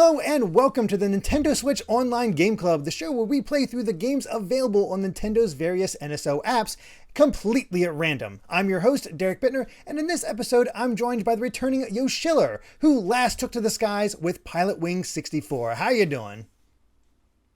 Hello and welcome to the Nintendo Switch Online Game Club, the show where we play through the games available on Nintendo's various NSO apps completely at random. I'm your host, Derrick, and in this episode I'm joined by the returning Yoshiller, who last took to the skies with Pilot Wing 64. How you doing?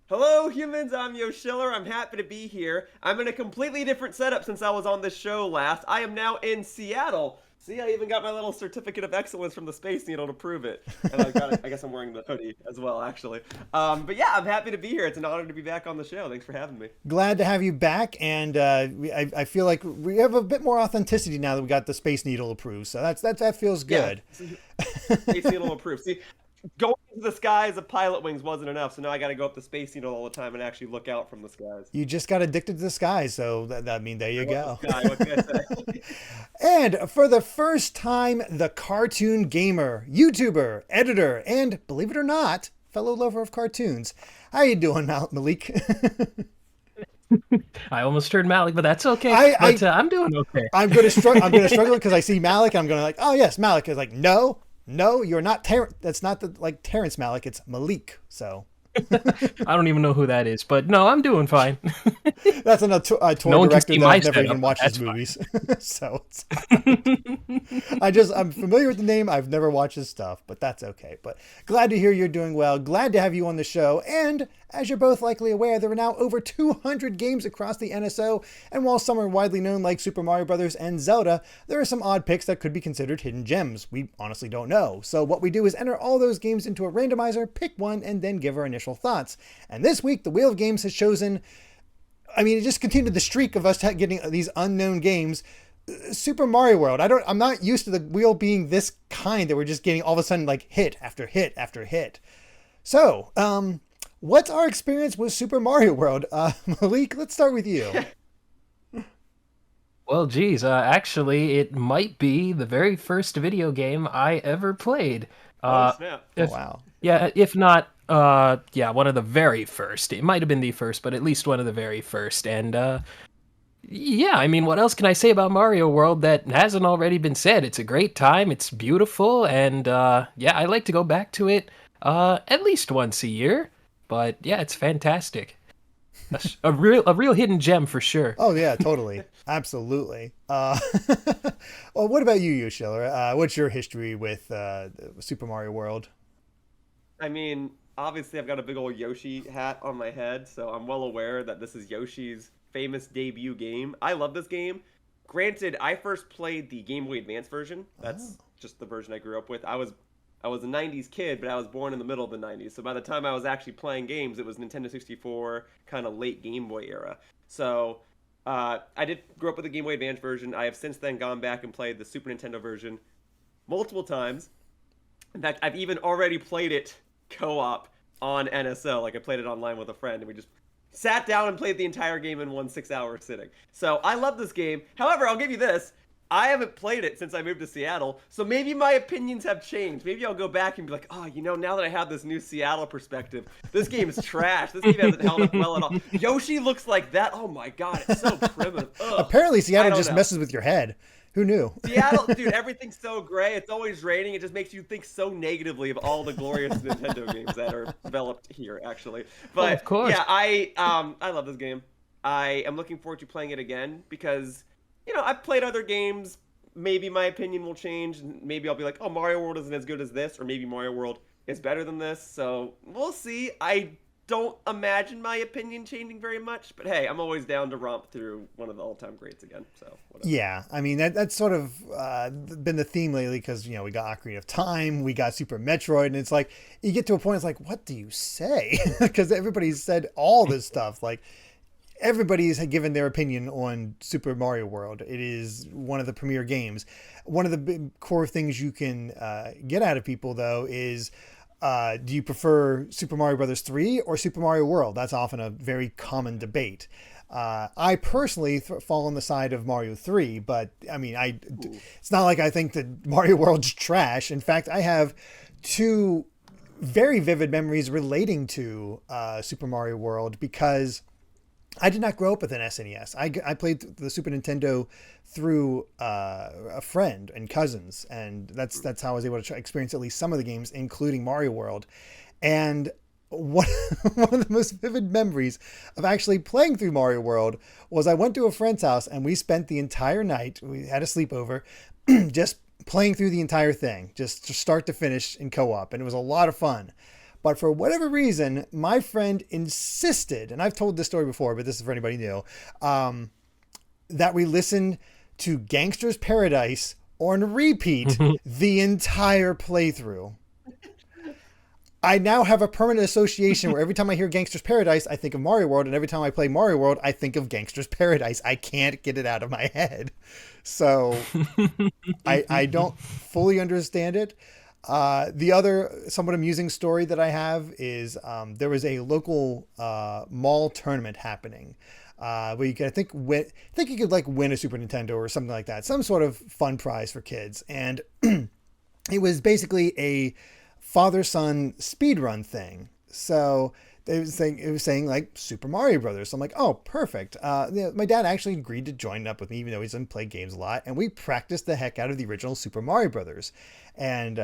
Hello humans, I'm Yoshiller. I'm happy to be here. I'm in a completely different setup since I was on this show last. I am now in Seattle. See, I even got my little certificate of excellence from the Space Needle to prove it. And I guess I'm wearing the hoodie as well, actually. But yeah, I'm happy to be here. It's an honor to be back on the show. Thanks for having me. Glad to have you back, and I feel like we have a bit more authenticity now that we got the Space Needle approved, so that feels good. Yeah, Space Needle approved. See, going into the skies of Pilot Wings wasn't enough, so now I got to go up the Space Needle all the time and actually look out from the skies. You just got addicted to the skies, so there you go. What can I say? And for the first time, the cartoon gamer, YouTuber, editor, and believe it or not, fellow lover of cartoons. How you doing, Malik? I almost heard Malik, but that's okay. I'm doing okay. I'm going to struggle because I see Malik. I'm going to like, oh yes, Malik is like, no, you're not. That's not like Terrence Malick. It's Malik. So. I don't even know who that is, but no, I'm doing fine. That's a tour director that I've never even watched his movies. So I'm familiar with the name. I've never watched his stuff, but that's okay. But glad to hear you're doing well. Glad to have you on the show. And as you're both likely aware, there are now over 200 games across the NSO. And while some are widely known like Super Mario Bros. And Zelda, there are some odd picks that could be considered hidden gems. We honestly don't know. So what we do is enter all those games into a randomizer, pick one, and then give our initial thoughts. And this week, the Wheel of Games has chosen, it just continued the streak of us getting these unknown games. Super Mario World. I'm not used to the wheel being this kind that we're just getting all of a sudden like hit after hit after hit. So, what's our experience with Super Mario World? Malik, let's start with you. Well, geez, actually, it might be the very first video game I ever played. Snap. Wow. Yeah, if not, one of the very first. It might have been the first, but at least one of the very first. And, what else can I say about Mario World that hasn't already been said? It's a great time, it's beautiful, and, I like to go back to it, at least once a year. But, yeah, it's fantastic. A real hidden gem for sure. Oh, yeah, totally. Absolutely. Well, what about you, Yoshiller? What's your history with Super Mario World? Obviously I've got a big old Yoshi hat on my head, so I'm well aware that this is Yoshi's famous debut game. I love this game. Granted, I first played the Game Boy Advance version. That's just the version I grew up with. I was a 90s kid, but I was born in the middle of the 90s. So by the time I was actually playing games, it was Nintendo 64, kind of late Game Boy era. So I did grow up with the Game Boy Advance version. I have since then gone back and played the Super Nintendo version multiple times. In fact, I've even already played it co-op on NSO. Like I played it online with a friend and we just sat down and played the entire game in one 6-hour sitting. So I love this game. However, I'll give you this. I haven't played it since I moved to Seattle, so maybe my opinions have changed. Maybe I'll go back and be like, now that I have this new Seattle perspective, this game is trash. This game hasn't held up well at all. Yoshi looks like that. Oh my god, it's so primitive. Ugh. Apparently Seattle just messes with your head. Who knew? Seattle, dude, everything's so gray. It's always raining. It just makes you think so negatively of all the glorious Nintendo games that are developed here, actually. But of course. Yeah, I love this game. I am looking forward to playing it again because, I've played other games. Maybe my opinion will change. Maybe I'll be like, oh, Mario World isn't as good as this, or maybe Mario World is better than this. So we'll see. I don't imagine my opinion changing very much, but hey, I'm always down to romp through one of the all-time greats again. So whatever. Yeah, that's sort of been the theme lately because we got Ocarina of Time, we got Super Metroid, and it's like you get to a point, it's like, what do you say? Because everybody's said all this stuff. Like everybody's given their opinion on Super Mario World. It is one of the premier games. One of the big core things you can get out of people though is, do you prefer Super Mario Bros. 3 or Super Mario World? That's often a very common debate. I personally fall on the side of Mario 3, but it's not like I think that Mario World's trash. In fact, I have two very vivid memories relating to Super Mario World because I did not grow up with an SNES. I played the Super Nintendo through a friend and cousins, and that's how I was able to experience at least some of the games, including Mario World. And one, one of the most vivid memories of actually playing through Mario World was I went to a friend's house and we spent the entire night, we had a sleepover, just playing through the entire thing, just to start to finish in co-op. And it was a lot of fun. But for whatever reason, my friend insisted, and I've told this story before, but this is for anybody new, that we listen to Gangster's Paradise on repeat the entire playthrough. I now have a permanent association where every time I hear Gangster's Paradise, I think of Mario World, and every time I play Mario World, I think of Gangster's Paradise. I can't get it out of my head. So I don't fully understand it. The other somewhat amusing story that I have is there was a local mall tournament happening where you could, I think you could like win a Super Nintendo or something like that, some sort of fun prize for kids, and it was basically a father-son speedrun thing. So it was saying like Super Mario Brothers. So I'm like, oh, perfect. My dad actually agreed to join up with me, even though he doesn't play games a lot. And we practiced the heck out of the original Super Mario Brothers, and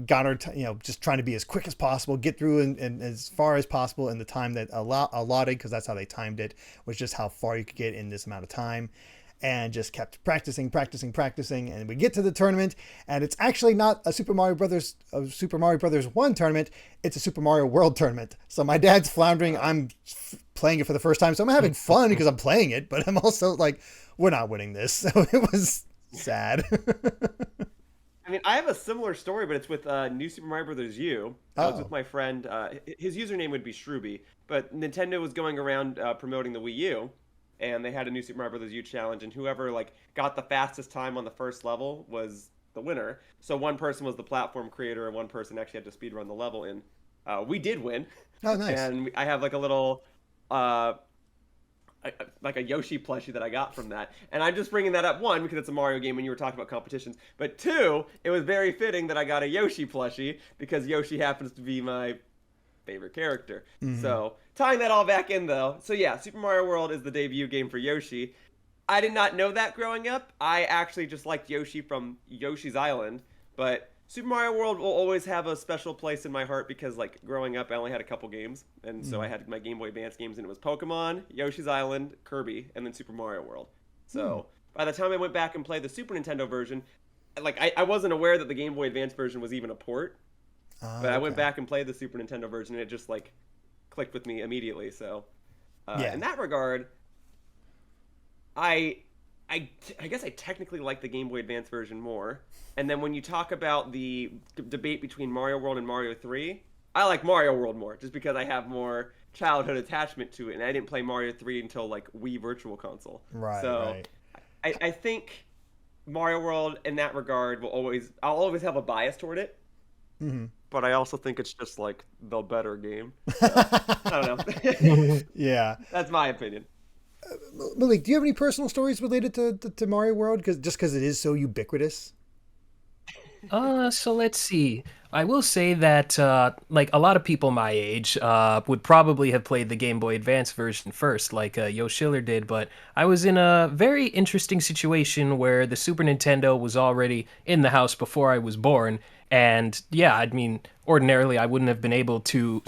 got our, just trying to be as quick as possible, get through and as far as possible in the time that allotted, because that's how they timed it, was just how far you could get in this amount of time. And just kept practicing, and we get to the tournament, and it's actually not a Super Mario Brothers 1 tournament, it's a Super Mario World tournament. So my dad's floundering, I'm playing it for the first time, so I'm having fun because I'm playing it, but I'm also like, we're not winning this. So it was sad. I mean, I have a similar story, but it's with New Super Mario Bros. U. I was with my friend. His username would be Shruby, but Nintendo was going around promoting the Wii U, and they had a New Super Mario Bros. U challenge, and whoever like got the fastest time on the first level was the winner. So one person was the platform creator, and one person actually had to speedrun the level. And we did win. Oh, nice! And I have like a little, like a Yoshi plushie that I got from that. And I'm just bringing that up, one, because it's a Mario game, and you were talking about competitions. But two, it was very fitting that I got a Yoshi plushie because Yoshi happens to be my favorite character. Mm-hmm. So tying that all back in though, so yeah, Super Mario World is the debut game for Yoshi. I did not know that growing up. I actually just liked Yoshi from Yoshi's Island, but Super Mario World will always have a special place in my heart because like growing up I only had a couple games, and so I had my Game Boy Advance games, and it was Pokemon, Yoshi's Island, Kirby, and then Super Mario World. So by the time I went back and played the Super Nintendo version, like I wasn't aware that the Game Boy Advance version was even a port. But I went back and played the Super Nintendo version, and it just like clicked with me immediately. So in that regard, I guess I technically like the Game Boy Advance version more. And then when you talk about the debate between Mario World and Mario 3, I like Mario World more, just because I have more childhood attachment to it, and I didn't play Mario 3 until like Wii Virtual Console. Right. So right. I think Mario World in that regard I'll always have a bias toward it. Mm-hmm. But I also think it's just like the better game. So, I don't know. Yeah, that's my opinion. Malik, do you have any personal stories related to Mario World? Because it is so ubiquitous. So let's see. I will say that like a lot of people my age would probably have played the Game Boy Advance version first, like Yoshiller did, but I was in a very interesting situation where the Super Nintendo was already in the house before I was born. And yeah, I mean, ordinarily I wouldn't have been able to.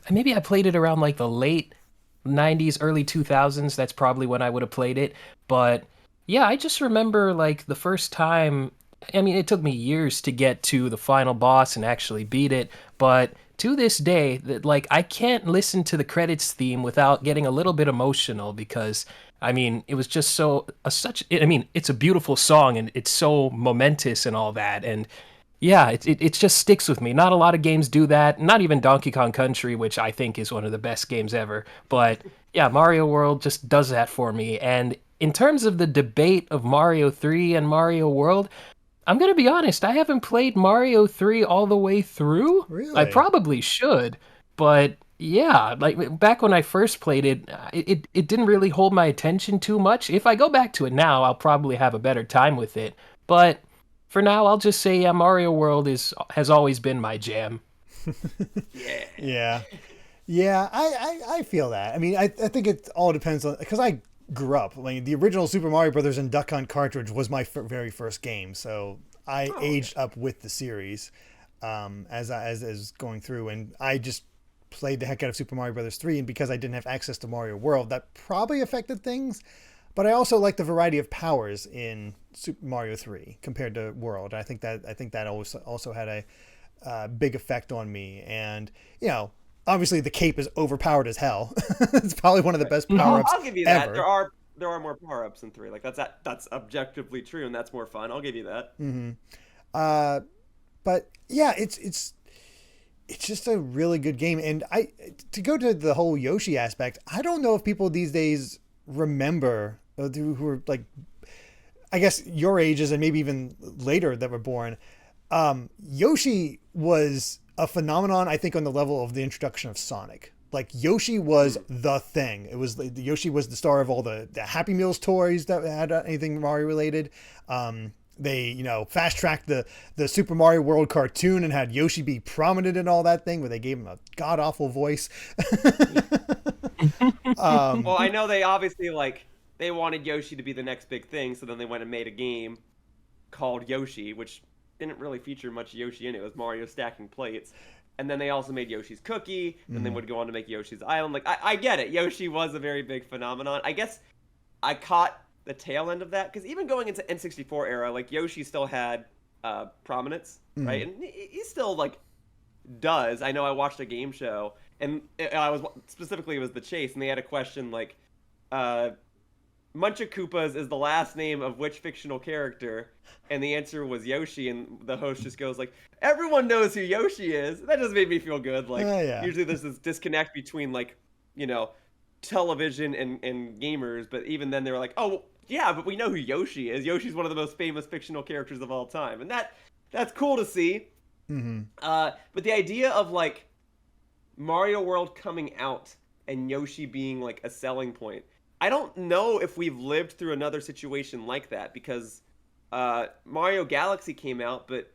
Maybe I played it around like the late 90s, early 2000s. That's probably when I would have played it. But yeah, I just remember like the first time. I mean, it took me years to get to the final boss and actually beat it. But to this day, like I can't listen to the credits theme without getting a little bit emotional because. I mean, it was just it's a beautiful song and it's so momentous and all that. And yeah, it just sticks with me. Not a lot of games do that. Not even Donkey Kong Country, which I think is one of the best games ever. But yeah, Mario World just does that for me. And in terms of the debate of Mario 3 and Mario World, I'm going to be honest, I haven't played Mario 3 all the way through. Really? I probably should. But yeah, like back when I first played it, it didn't really hold my attention too much. If I go back to it now, I'll probably have a better time with it. But for now, I'll just say Mario World has always been my jam. Yeah. I feel that. I mean, I think it all depends on, because I grew up. Like the original Super Mario Brothers and Duck Hunt cartridge was my very first game, so I aged up with the series as going through, and I just played the heck out of Super Mario Brothers 3, and because I didn't have access to Mario World, that probably affected things. But I also like the variety of powers in Super Mario 3 compared to World. I think that also had a big effect on me. And obviously the cape is overpowered as hell. It's probably one of the best power-ups I'll give you that. ever. There are more power-ups in 3. Like that's objectively true, and that's more fun. I'll give you that. But yeah, it's just a really good game. And to go to the whole Yoshi aspect, I don't know if people these days remember, who are like, I guess your ages and maybe even later that were born. Yoshi was a phenomenon, I think, on the level of the introduction of Sonic. Like Yoshi was the thing. It was Yoshi was the star of all the Happy Meals toys that had anything Mario related. They, fast tracked the Super Mario World cartoon and had Yoshi be prominent in all that thing, where they gave him a god awful voice. Well, I know they obviously they wanted Yoshi to be the next big thing, so then they went and made a game called Yoshi, which didn't really feature much Yoshi in it. It was Mario stacking plates. And then they also made Yoshi's Cookie, and then would go on to make Yoshi's Island. Like, I get it. Yoshi was a very big phenomenon. I guess I caught the tail end of that, because even going into N64 era, like, Yoshi still had prominence, right? And he still, does. I know I watched a game show, and it was the Chase, and they had a question, Muncha Koopas is the last name of which fictional character? And the answer was Yoshi, and the host just goes everyone knows who Yoshi is. That just made me feel good. Usually there's this disconnect between television and gamers, but even then they were like, oh yeah, but we know who Yoshi is. Yoshi's one of the most famous fictional characters of all time, and that's cool to see. But the idea of Mario World coming out and Yoshi being a selling point, I don't know if we've lived through another situation like that, because Mario Galaxy came out, but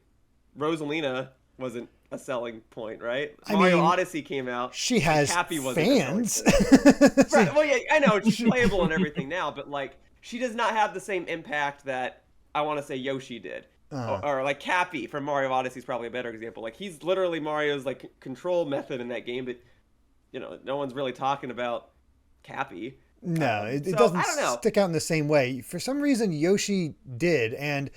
Rosalina wasn't a selling point, right? Mario Odyssey came out. She has Cappy fans. Right, well, yeah, I know it's playable and everything now, but she does not have the same impact that I want to say Yoshi did. Or Cappy from Mario Odyssey is probably a better example. He's literally Mario's control method in that game, but no one's really talking about Cappy. No, it doesn't stick out in the same way. For some reason, Yoshi did. And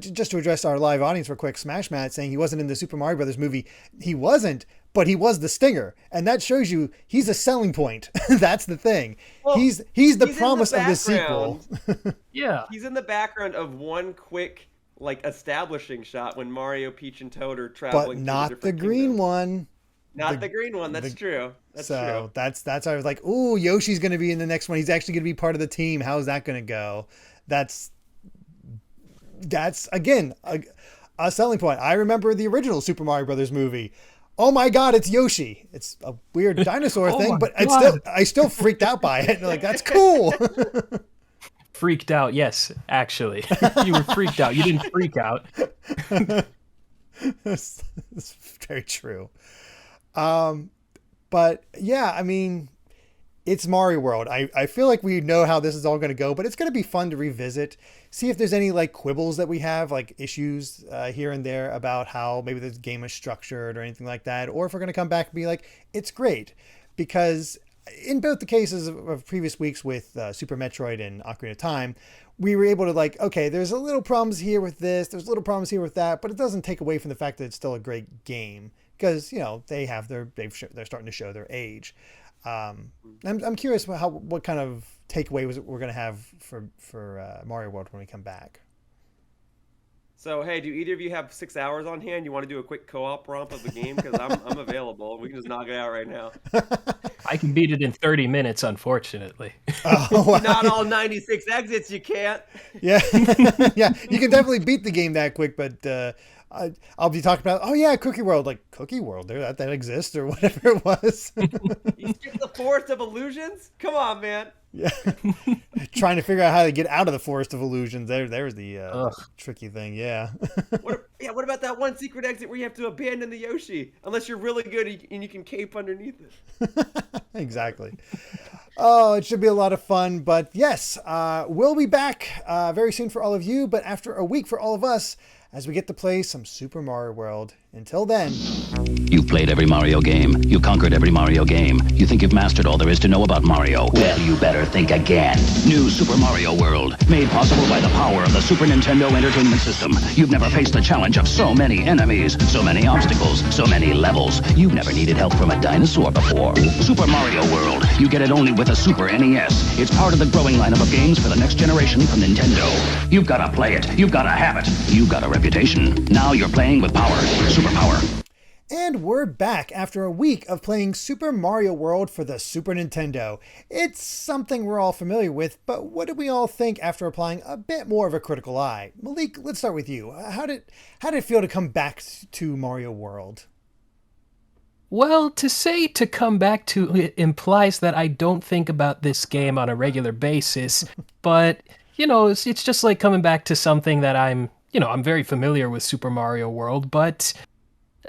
just to address our live audience real quick, Smash Matt saying he wasn't in the Super Mario Brothers movie. He wasn't, but he was the stinger. And that shows you he's a selling point. That's the thing. Well, he's the promise of the sequel. Yeah. He's in the background of one quick establishing shot when Mario, Peach, and Toad are traveling. But not the green one. Not the green one. That's true. That's true. That's I was like, ooh, Yoshi's going to be in the next one. He's actually going to be part of the team. How's that going to go? That's again a selling point. I remember the original Super Mario Brothers movie. Oh my God, it's Yoshi. It's a weird dinosaur thing, but I still freaked out by it. That's cool. Freaked out, yes, actually. You were freaked out. You didn't freak out. That's very true. But yeah, it's Mario World. I feel like we know how this is all going to go, but it's going to be fun to revisit, see if there's any quibbles that we have, issues here and there about how maybe the game is structured or anything like that, or if we're going to come back and be it's great. Because in both the cases of previous weeks with Super Metroid and Ocarina of Time, we were able to okay, there's a little problems here with this, there's little problems here with that, but it doesn't take away from the fact that it's still a great game. Because they have they're starting to show their age. I'm curious what kind of takeaway we're going to have for Mario World when we come back. So hey, do either of you have 6 hours on hand? You want to do a quick co-op romp of the game? Because I'm available. We can just knock it out right now. I can beat it in 30 minutes, unfortunately. Oh, wow. Not all 96 exits. You can't. Yeah, yeah. You can definitely beat the game that quick, but. I'll be talking about, oh yeah, Cookie World, Cookie World, that exists or whatever it was. You skipped the Forest of Illusions? Come on, man. Yeah. Trying to figure out how to get out of the Forest of Illusions. There's the tricky thing, yeah. What about that one secret exit where you have to abandon the Yoshi? Unless you're really good and you can cape underneath it. Exactly. Oh, it should be a lot of fun. But yes, we'll be back very soon for all of you, but after a week for all of us, as we get to play some Super Mario World Until then, You've played every Mario game. You've conquered every Mario game. You think you've mastered all there is to know about Mario. Well, you better think again. New Super Mario World, made possible by the power of the Super Nintendo Entertainment System. You've never faced the challenge of so many enemies, so many obstacles, so many levels. You've never needed help from a dinosaur before. Super Mario World, you get it only with a Super NES. It's part of the growing lineup of games for the next generation from Nintendo. You've got to play it. You've got to have it. You've got a reputation. Now you're playing with power. Superpower. and we're back after a week of playing Super Mario World for the Super Nintendo. It's something we're all familiar with, but what did we all think after applying a bit more of a critical eye? Malik, let's start with you. How did it feel to come back to Mario World? Well, to say to come back to it implies that I don't think about this game on a regular basis, but, it's just like coming back to something that I'm very familiar with Super Mario World, but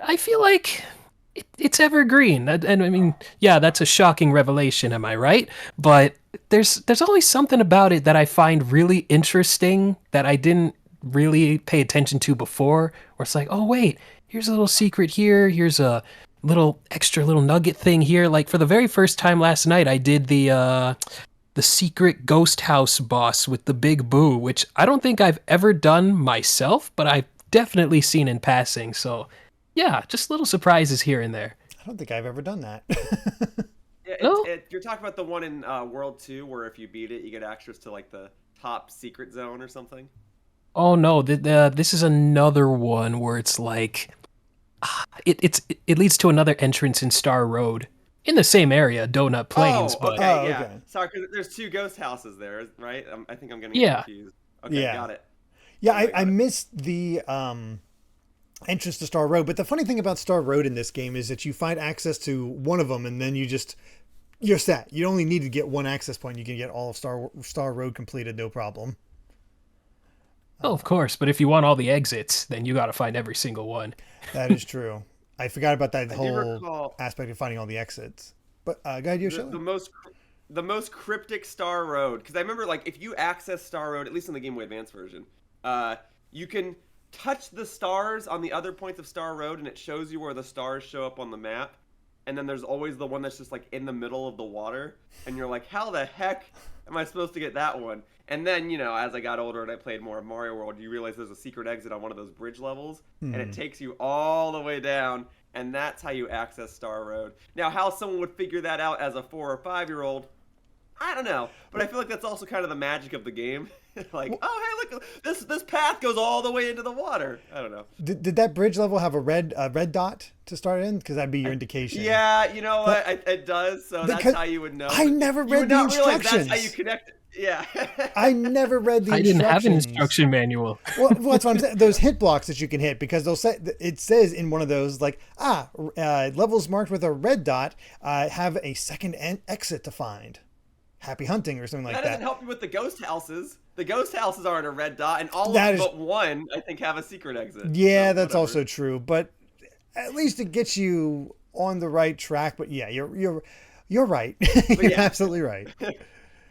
I feel like it's evergreen. And I mean, yeah, that's a shocking revelation, am I right? But there's always something about it that I find really interesting that I didn't really pay attention to before, where it's like, oh, wait, here's a little secret here, here's a little nugget thing here. Like for the very first time last night, I did the secret ghost house boss with the big boo, which I don't think I've ever done myself, but I've definitely seen in passing. So yeah, just little surprises here and there. I don't think I've ever done that. Yeah, you're talking about the one in World 2 where if you beat it, you get access to like the top secret zone or something? Oh no, this is another one where it's like it leads to another entrance in Star Road in the same area, Donut Plains. Oh, but okay, yeah. Okay. Sorry, because there's two ghost houses there, right? I think I'm getting confused. Okay, Yeah. got it. Yeah, Okay, I missed the entrance to Star Road, but the funny thing about Star Road in this game is that you find access to one of them and then you're set. You only need to get one access point. You can get all of Star Road completed, no problem. Oh, of course, but if you want all the exits, then you got to find every single one. That is true. I forgot about that I do whole recall aspect of finding all the exits. But go ahead, Yoshiller. the most cryptic Star Road, because I remember like if you access Star Road, at least in the Game Boy Advance version, you can touch the stars on the other points of Star Road, and it shows you where the stars show up on the map. And then there's always the one that's just like in the middle of the water, and you're like, how the heck am I supposed to get that one? And then, as I got older and I played more of Mario World, you realize there's a secret exit on one of those bridge levels, and it takes you all the way down, and that's how you access Star Road. Now, how someone would figure that out as a 4 or 5-year-old, I don't know. But I feel like that's also kind of the magic of the game. Like, oh, hey, look, this path goes all the way into the water. I don't know. Did that bridge level have a red dot to start in? Because that'd be your indication. Yeah, you know what? It does, so that's how you would know. I never You read would the not realize instructions. that's how you connect it. Yeah. I never read the I instructions. didn't have an instruction manual. Well, that's what I'm saying. Those hit blocks that you can hit, because it says in one of those, like, levels marked with a red dot have a second exit to find. Happy hunting or something like That that. doesn't help you with the ghost houses. The ghost houses aren't a red dot, and all That of is- but one, I think, have a secret exit. Yeah, So, that's whatever. also true. But at least it gets you on the right track. But yeah, you're right. You're yeah. absolutely right.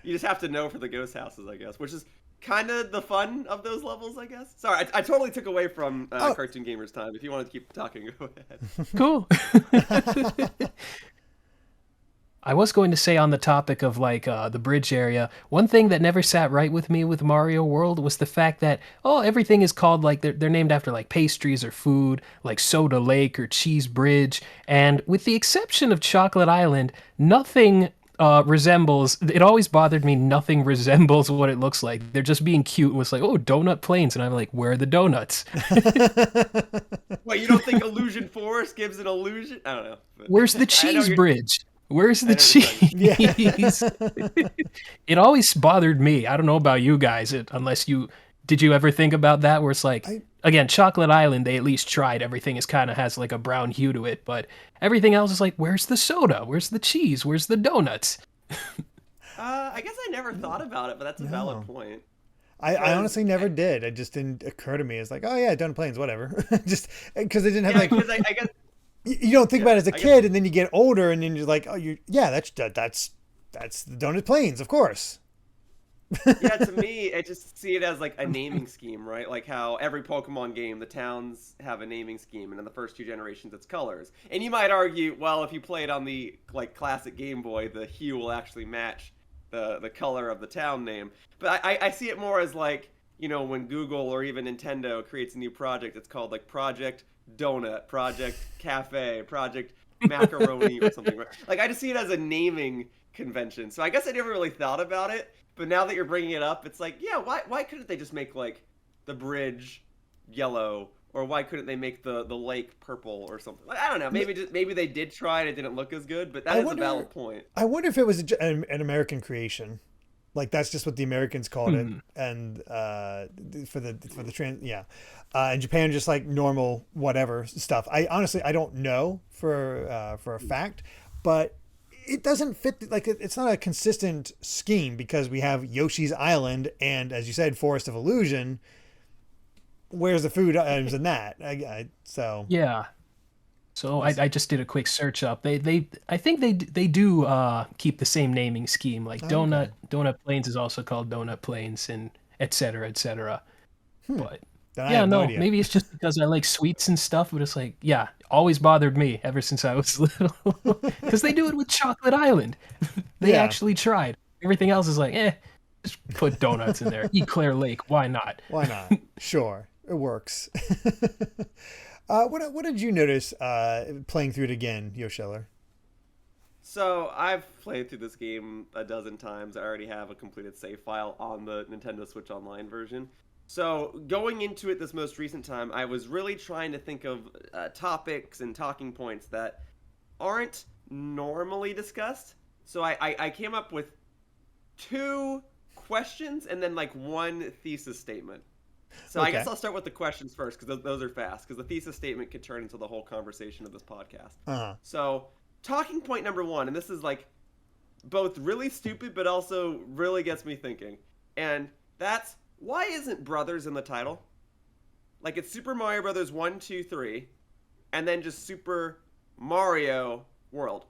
You just have to know for the ghost houses, I guess, which is kind of the fun of those levels, I guess. Sorry, I totally took away from Cartoon Gamers' time. If you wanted to keep talking, go ahead. Cool. I was going to say on the topic of like the bridge area, one thing that never sat right with me with Mario World was the fact that, everything is called like they're named after like pastries or food, like Soda Lake or Cheese Bridge. And with the exception of Chocolate Island, nothing resembles, it always bothered me, nothing resembles what it looks like. They're just being cute. It was like, Donut Plains. And I'm like, where are the donuts? Wait, you don't think Illusion Forest gives an illusion? I don't know. But Where's the I know cheese you're- bridge? Where's the know what you're cheese? It always bothered me. I don't know about you guys, did you ever think about that? Where it's like, again, Chocolate Island, they at least tried. Everything has like a brown hue to it, but everything else is like, where's the soda? Where's the cheese? Where's the donuts? I guess I never thought about it, but that's a valid point. I honestly never did. It just didn't occur to me. It's like, oh yeah, Donut Plains, whatever. Just because they didn't have Yeah, like. because I guess You don't think about it as a I kid, and then you get older, and then you're like, that's the Donut Plains, of course. Yeah, to me, I just see it as like a naming scheme, right? Like how every Pokemon game, the towns have a naming scheme, and in the first two generations, it's colors. And you might argue, well, if you play it on the like classic Game Boy, the hue will actually match the color of the town name. But I see it more as like, you know, when Google or even Nintendo creates a new project, it's called like Project Donut, Project Cafe, Project Macaroni, or something. Like I just see it as a naming convention. So I guess I never really thought about it. But now that you're bringing it up, it's like, yeah, why couldn't they just make like the bridge yellow, or why couldn't they make the lake purple or something? Like, I don't know. Maybe they did try and it didn't look as good, but that is a valid point. I wonder if it was an American creation, like that's just what the Americans called it, and for the trans, yeah, in Japan just like normal whatever stuff. I honestly I don't know for a fact, but it doesn't fit, like it's not a consistent scheme because we have Yoshi's Island and, as you said, Forest of Illusion. Where's the food items in that? So Yeah. So I just did a quick search up. I think they do keep the same naming scheme. Like Donut Plains is also called Donut Plains, and et cetera, et cetera. But then I yeah, have no no, idea. maybe it's just because I like sweets and stuff. But it's like, yeah, always bothered me ever since I was little. Because they do it with Chocolate Island. They Yeah. actually tried. Everything else is like, just put donuts in there. Eclair Lake, why not? Why not? Sure, it works. What did you notice playing through it again, Yoshiller? So I've played through this game a dozen times. I already have a completed save file on the Nintendo Switch Online version. So going into it this most recent time, I was really trying to think of topics and talking points that aren't normally discussed. So I came up with 2 questions and then like 1 thesis statement. So I guess I'll start with the questions first because those are fast, because the thesis statement could turn into the whole conversation of this podcast. So talking point number 1, and this is like both really stupid but also really gets me thinking, and that's, why isn't Brothers in the title? Like, it's Super Mario Brothers 1, 2, 3, and then just Super Mario World.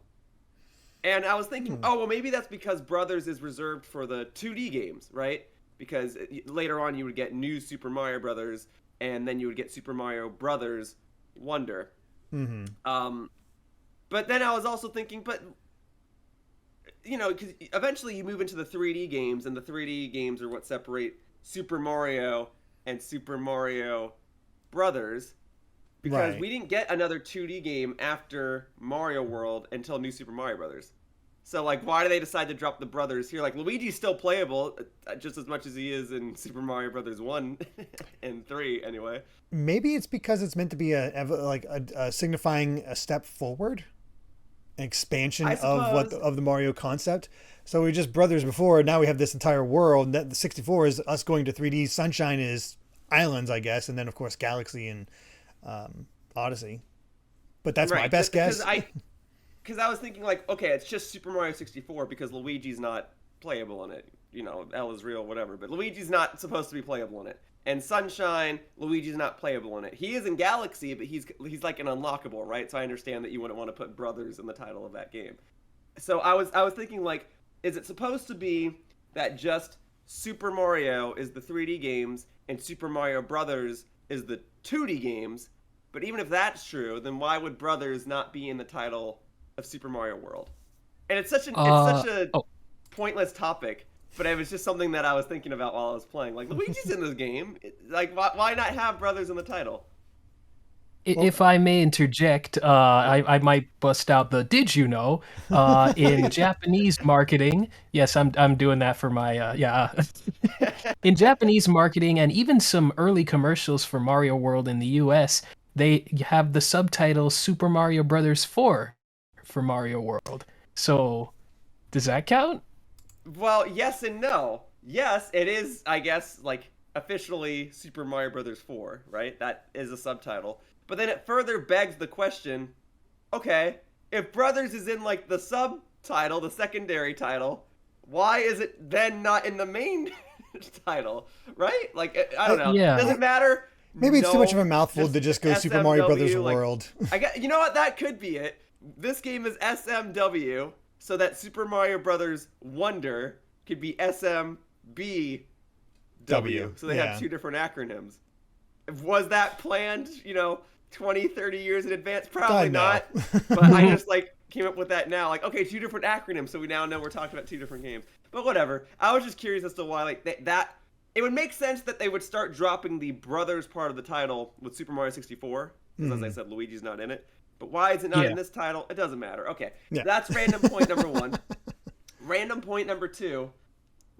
And I was thinking, oh, well, maybe that's because Brothers is reserved for the 2D games, right? Because later on you would get New Super Mario Brothers, and then you would get Super Mario Brothers Wonder. But then I was also thinking, but, you know, because eventually you move into the 3D games, and the 3D games are what separate Super Mario and Super Mario Brothers, because we didn't get another 2D game after Mario World until New Super Mario Brothers. So, like, why do they decide to drop the brothers here? Like, Luigi's still playable just as much as he is in Super Mario Brothers 1 and 3, anyway. Maybe it's because it's meant to be a signifying a step forward, an expansion of the Mario concept. So we were just brothers before. Now we have this entire world. And the 64 is us going to 3D. Sunshine is islands, I guess, and then of course Galaxy and Odyssey. But that's my best guess. Because I was thinking, like, okay, it's just Super Mario 64 because Luigi's not playable in it. You know, L is real, whatever. But Luigi's not supposed to be playable in it. And Sunshine, Luigi's not playable in it. He is in Galaxy, but he's like an unlockable, right? So I understand that you wouldn't want to put Brothers in the title of that game. So I was thinking, like, is it supposed to be that just Super Mario is the 3D games and Super Mario Brothers is the 2D games? But even if that's true, then why would Brothers not be in the title of Super Mario World? And it's such a pointless topic, but it was just something that I was thinking about while I was playing. Like, Luigi's in this game. Like, why not have Brothers in the title? If I may interject, I might bust out the "Did you know?" In Japanese marketing. Yes, I'm doing that for my In Japanese marketing and even some early commercials for Mario World in the U.S., they have the subtitle Super Mario Brothers 4 for Mario World. So, does that count? Well, yes and no. Yes, it is, I guess, like, officially Super Mario Brothers 4, right? That is a subtitle. But then it further begs the question, okay, if Brothers is in, like, the subtitle, the secondary title, why is it then not in the main title, right? Like, I don't know. Yeah. Does it matter? Maybe it's too much of a mouthful to just go Super Mario Brothers like, World. You know what? That could be it. This game is SMW, so that Super Mario Brothers Wonder could be SMW. B W. So they Yeah. have two different acronyms. Was that planned, 20, 30 years in advance? Probably God, not. no. But I just came up with that now. Okay, two different acronyms, so we now know we're talking about two different games. But whatever. I was just curious as to why that it would make sense that they would start dropping the brothers part of the title with Super Mario 64, because as I said, Luigi's not in it. But why is it not in this title? It doesn't matter. Okay, That's random point number 1. Random point number 2.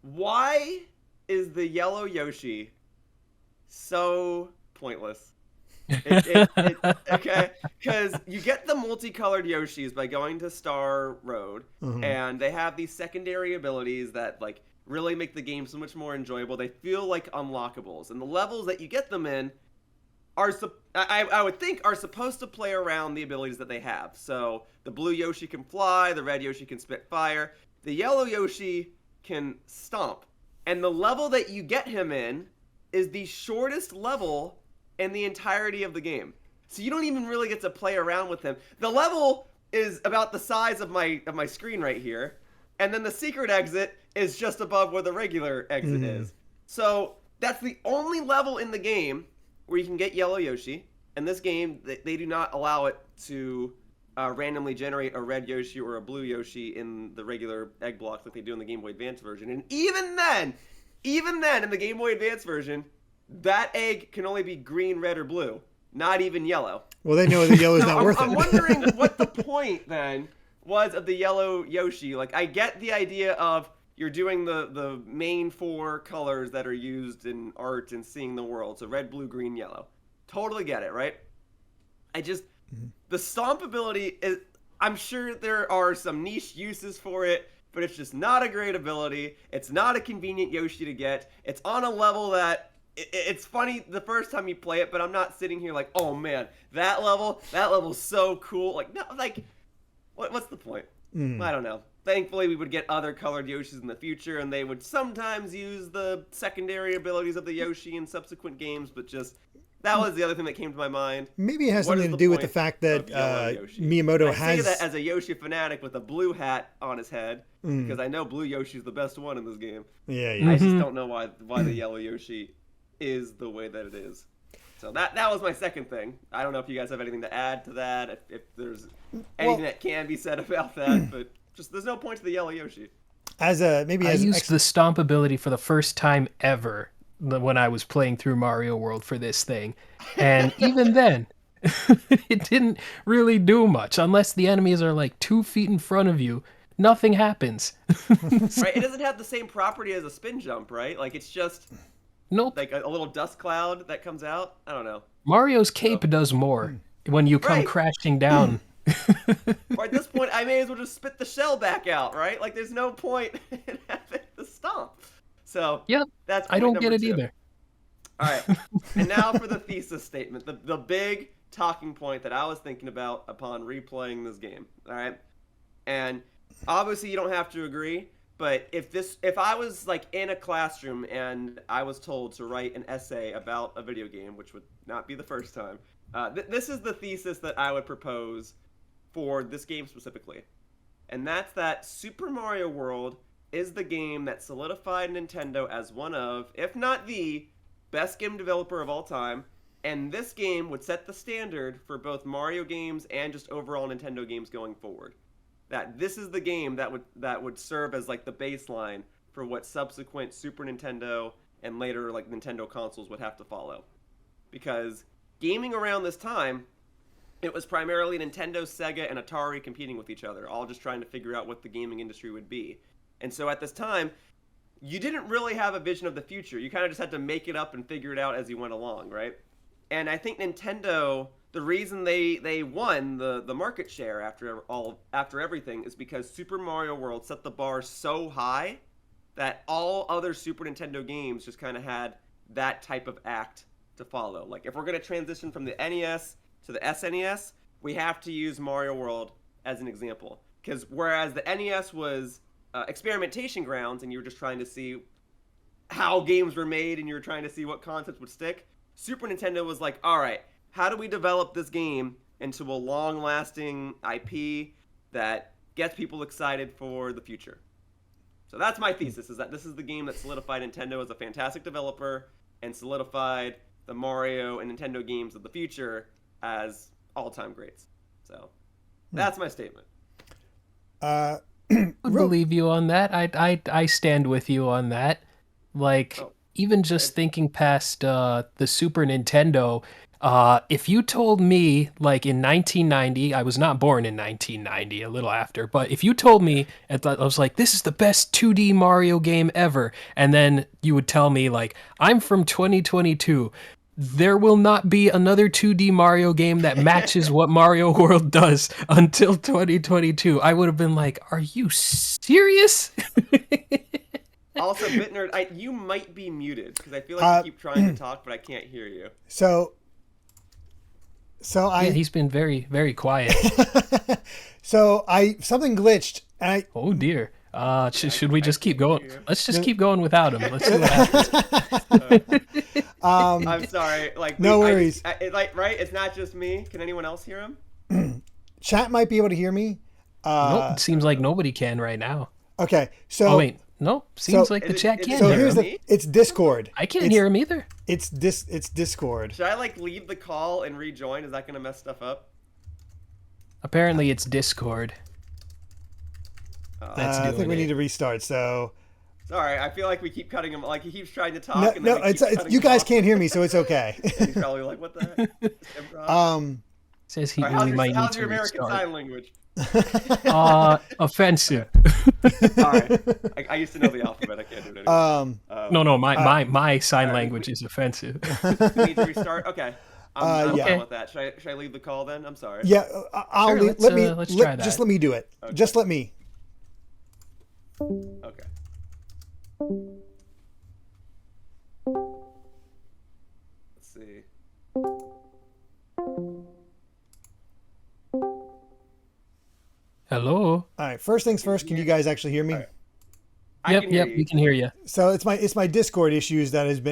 Why is the Yellow Yoshi so pointless? Okay, because you get the multicolored Yoshis by going to Star Road, and they have these secondary abilities that really make the game so much more enjoyable. They feel like unlockables, and the levels that you get them in are I would think are supposed to play around the abilities that they have. So the blue Yoshi can fly, the red Yoshi can spit fire, the yellow Yoshi can stomp, and the level that you get him in is the shortest level in the entirety of the game. So you don't even really get to play around with him. The level is about the size of my screen right here, and then the secret exit is just above where the regular exit is. So that's the only level in the game where you can get Yellow Yoshi. In this game, they do not allow it to randomly generate a red Yoshi or a blue Yoshi in the regular egg blocks like they do in the Game Boy Advance version. And even then, in the Game Boy Advance version, that egg can only be green, red, or blue, not even yellow. Well, they know the yellow's not worth it. I'm wondering what the point then was of the Yellow Yoshi. I get the idea of you're doing the main 4 colors that are used in art and seeing the world. So red, blue, green, yellow. Totally get it, right? The stomp ability is, I'm sure there are some niche uses for it, but it's just not a great ability. It's not a convenient Yoshi to get. It's on a level that it's funny the first time you play it, but I'm not sitting here oh man, that level's so cool. What's the point? I don't know. Thankfully, we would get other colored Yoshis in the future, and they would sometimes use the secondary abilities of the Yoshi in subsequent games, but that was the other thing that came to my mind. Maybe it has something to do with the fact that Miyamoto has... I say that as a Yoshi fanatic with a blue hat on his head, because I know blue Yoshi is the best one in this game. Yeah. I just don't know why the Yellow Yoshi is the way that it is. So that was my second thing. I don't know if you guys have anything to add to that, if there's anything that can be said about that, but there's no point to the Yellow Yoshi. I used the stomp ability for the first time ever when I was playing through Mario World for this thing, and even then, it didn't really do much unless the enemies are 2 feet in front of you. Nothing happens. Right? It doesn't have the same property as a spin jump, right? It's just nope. A little dust cloud that comes out. I don't know. Mario's cape does more when you come crashing down. Or at this point, I may as well just spit the shell back out, right? There's no point in having the stomp. So that's I don't get it 2. either. All right, and now for the thesis statement, the big talking point that I was thinking about upon replaying this game. All right, and obviously you don't have to agree, but if I was in a classroom and I was told to write an essay about a video game, which would not be the first time, this is the thesis that I would propose for this game specifically, and that's that Super Mario World is the game that solidified Nintendo as one of, if not the, best game developer of all time, and this game would set the standard for both Mario games and just overall Nintendo games going forward. That this is the game that would serve as the baseline for what subsequent Super Nintendo and later Nintendo consoles would have to follow. Because gaming around this time, it was primarily Nintendo, Sega, and Atari competing with each other, all just trying to figure out what the gaming industry would be. And so at this time, you didn't really have a vision of the future. You kind of just had to make it up and figure it out as you went along, right? And I think Nintendo, the reason they won the market share after everything is because Super Mario World set the bar so high that all other Super Nintendo games just kind of had that type of act to follow. If we're going to transition from the NES to the SNES, we have to use Mario World as an example. Because whereas the NES was experimentation grounds and you were just trying to see how games were made and you were trying to see what concepts would stick, Super Nintendo was all right, how do we develop this game into a long-lasting IP that gets people excited for the future? So that's my thesis, is that this is the game that solidified Nintendo as a fantastic developer and solidified the Mario and Nintendo games of the future as all-time greats. So that's my statement. I believe you on that. I stand with you on that. Like, even just thinking past the Super Nintendo, if you told me, like, in 1990, I was not born in 1990, a little after, but if you told me, I was like, this is the best 2D Mario game ever, and then you would tell me, like, I'm from 2022, there will not be another 2D Mario game that matches what Mario World does until 2022. I would have been like, are you serious? Also, BitNerd, you might be muted because I feel like you keep trying to talk, but I can't hear you. Yeah, he's been very, very quiet. Something glitched. Oh dear. Should we just keep going? Let's just keep going without him. Let's see what happens. I'm sorry. Like, no worries. Right? It's not just me. Can anyone else hear him? Chat might be able to hear me. Nope. It seems like nobody can right now. Okay. So. Oh wait. Nope. Seems like the chat can So hear him. It's Discord. I can't hear him either. It's Discord. Should I leave the call and rejoin? Is that gonna mess stuff up? Apparently, it's Discord. I think we need to restart. So. Sorry, I feel like we keep cutting him. Like, he keeps trying to talk. You guys can't hear me, so it's okay. And he's probably like, "What the heck?" Says he really might need how's to your American restart. Sign Language? Offensive. Sorry, I used to know the alphabet. I can't do it anymore. No, my sign language is offensive. We need to restart. Okay. I'm yeah. fine with that. Should I leave the call then? I'm sorry. Yeah, I'll Sure, leave. let's try that. Just let me do it. Okay. Just let me. Okay. Let's see. Hello. All right. First things first. Can you guys actually hear me? Right. Yep, we can hear you. So it's my Discord issues that have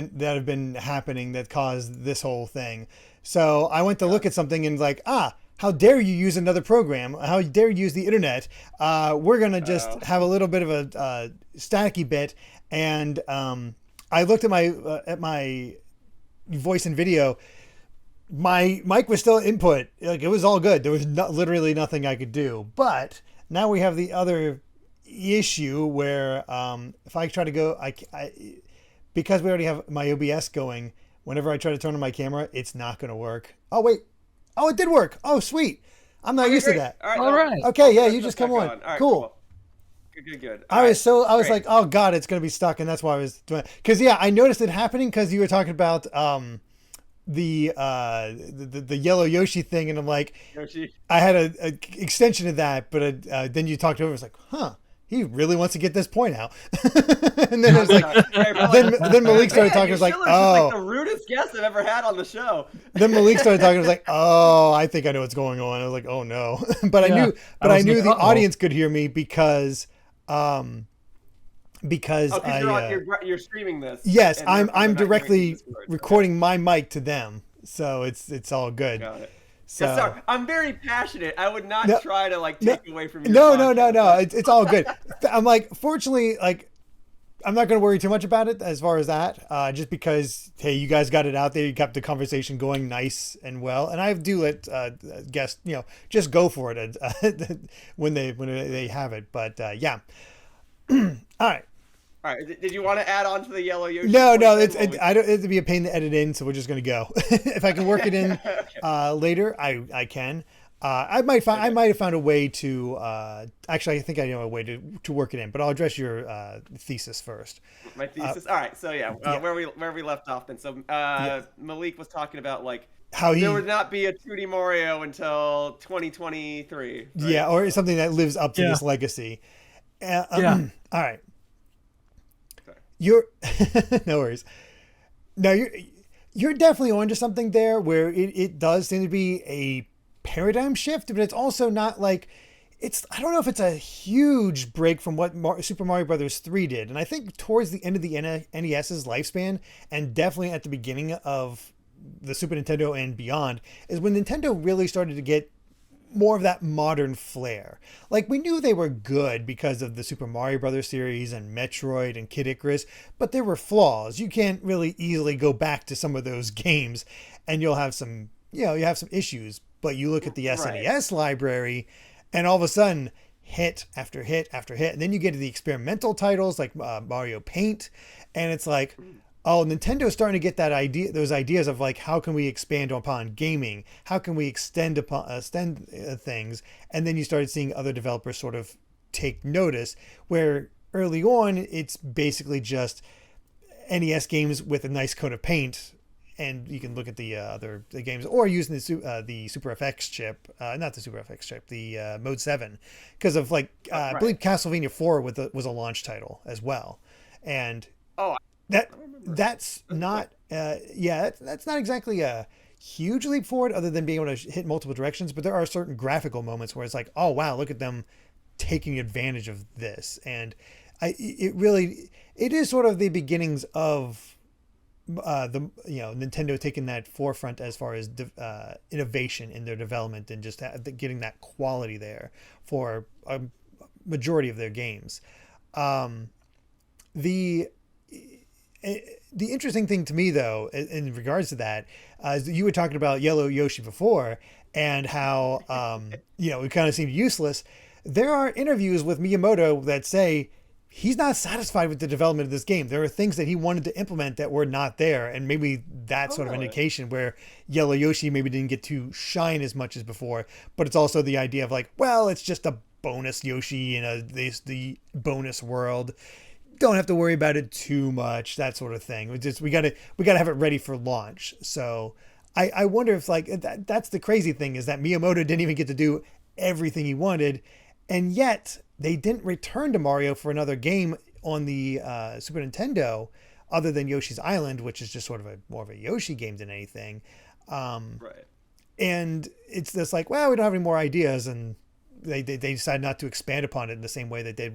been happening that caused this whole thing. So I went to look at something and like, how dare you use another program? How dare you use the internet? We're gonna just have a little bit of a staticky bit. And I looked at my voice and video. My mic was still input. Like, it was all good. There was literally nothing I could do. But now we have the other issue where if I try to go, because we already have my OBS going, whenever I try to turn on my camera, it's not going to work. Oh, wait. Oh, it did work. Oh, sweet. I'm not used to that. All right. Okay, yeah, you just come on. All right, cool. Good. I was like, oh God, it's going to be stuck. And that's why I was doing it. Because, yeah, I noticed it happening because you were talking about the Yellow Yoshi thing. And I'm like, Yoshi. I had a extension of that. But then you talked over. It was like, huh. He really wants to get this point out. And then it was like, then Malik started talking. I was like, oh, like the rudest guest I've ever had on the show. Then Malik started talking. I was like, oh, I think I know what's going on. I was like, oh no. But Yeah. I knew like, the audience could hear me because you're streaming this. Yes, and I'm they're not directly hearing the Discord. recording my mic to them. So it's all good. Got it. So Yeah, sorry. I'm very passionate. I would not try to take away from your no. podcast. It's all good. I'm like, fortunately, like, I'm not going to worry too much about it as far as that, just because, hey, you guys got it out there. You kept the conversation going nice and well. And I do let guests, just go for it when they have it. But yeah. All right. All right. Did you want to add on to the Yellow Yoshi? No, point then? it'd be a pain to edit in, so we're just gonna go. If I can work it in later, I can. I might have found a way to. Actually, I think I know a way to work it in, but I'll address your thesis first. My thesis. All right. So yeah, where we left off then. So Malik was talking about how there would not be a 2D Mario until 2023. Right? Yeah, or something that lives up to this legacy. Yeah. All right. You're no worries. No, you're definitely onto something there where it does seem to be a paradigm shift, but it's also not like I don't know if it's a huge break from what Super Mario Brothers 3 did. And I think towards the end of the NES's lifespan, and definitely at the beginning of the Super Nintendo and beyond, is when Nintendo really started to get more of that modern flair. Like, we knew they were good because of the Super Mario Brothers series and Metroid and Kid Icarus, but there were flaws. You can't really easily go back to some of those games and you'll have some, you have some issues. But you look at the SNES library and all of a sudden hit after hit after hit. And then you get to the experimental titles like Mario Paint, and it's like, oh, Nintendo's starting to get those ideas of like, how can we expand upon gaming? How can we extend things? And then you started seeing other developers sort of take notice, where early on, it's basically just NES games with a nice coat of paint. And you can look at the games, or using the Super FX chip, not the Super FX chip, the Mode 7, because of like, I believe Castlevania 4 was a launch title as well. And that's not that's not exactly a huge leap forward, other than being able to hit multiple directions. But there are certain graphical moments where it's like, oh wow, look at them taking advantage of this. And it is sort of the beginnings of Nintendo taking that forefront as far as innovation in their development, and just getting that quality there for a majority of their games. The interesting thing to me, though, in regards to that, is that you were talking about Yellow Yoshi before, and how it kind of seemed useless. There are interviews with Miyamoto that say he's not satisfied with the development of this game. There are things that he wanted to implement that were not there, and maybe that's sort of indication where Yellow Yoshi maybe didn't get to shine as much as before. But it's also the idea of like, well, it's just a bonus Yoshi in the bonus world. Don't have to worry about it too much, that sort of thing. We gotta have it ready for launch. So I wonder if like that's the crazy thing, is that Miyamoto didn't even get to do everything he wanted, and yet they didn't return to Mario for another game on the Super Nintendo, other than Yoshi's Island, which is just sort of more of a Yoshi game than anything. And it's just like, well, we don't have any more ideas, and they decided not to expand upon it in the same way they did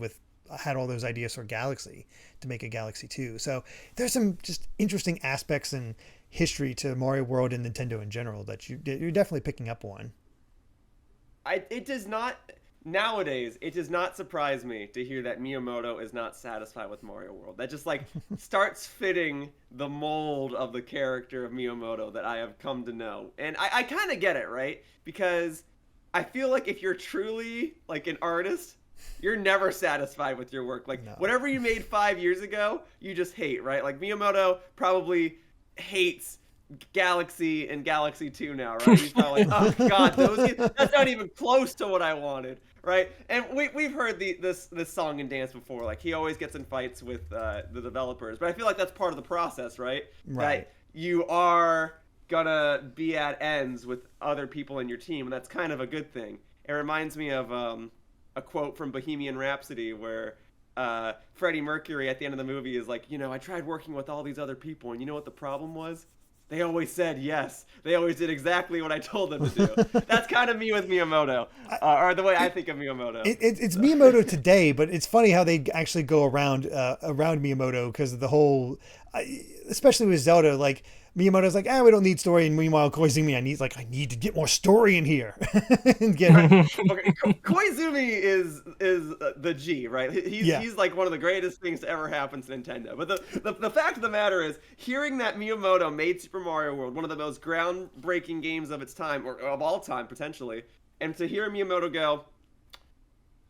had all those ideas for Galaxy, to make a Galaxy 2. So there's some just interesting aspects and history to Mario World and Nintendo in general that you're definitely picking up on. It does not. Nowadays, it does not surprise me to hear that Miyamoto is not satisfied with Mario World. That just like starts fitting the mold of the character of Miyamoto that I have come to know. And I kind of get it, right? Because I feel like if you're truly like an artist, you're never satisfied with your work. Like whatever you made 5 years ago, you just hate, right? Like Miyamoto probably hates Galaxy and Galaxy 2 now, right? He's probably like, oh god, that's not even close to what I wanted, right? And we've heard this song and dance before. Like, he always gets in fights with the developers, but I feel like that's part of the process, right? That you are gonna be at ends with other people in your team, and that's kind of a good thing. It reminds me of a quote from Bohemian Rhapsody where Freddie Mercury at the end of the movie is like, I tried working with all these other people, and you know what the problem was? They always said yes. They always did exactly what I told them to do. That's kind of me with Miyamoto, or the way I think of Miyamoto. It's Miyamoto today, but it's funny how they actually go around Miyamoto, because of the whole, especially with Zelda, like Miyamoto's like, we don't need story, and meanwhile Koizumi, I need to get more story in here. And get okay, Koizumi is the G, right? He's like one of the greatest things to ever happen to Nintendo. But the fact of the matter is, hearing that Miyamoto made Super Mario World one of the most groundbreaking games of its time, or of all time potentially, and to hear Miyamoto go,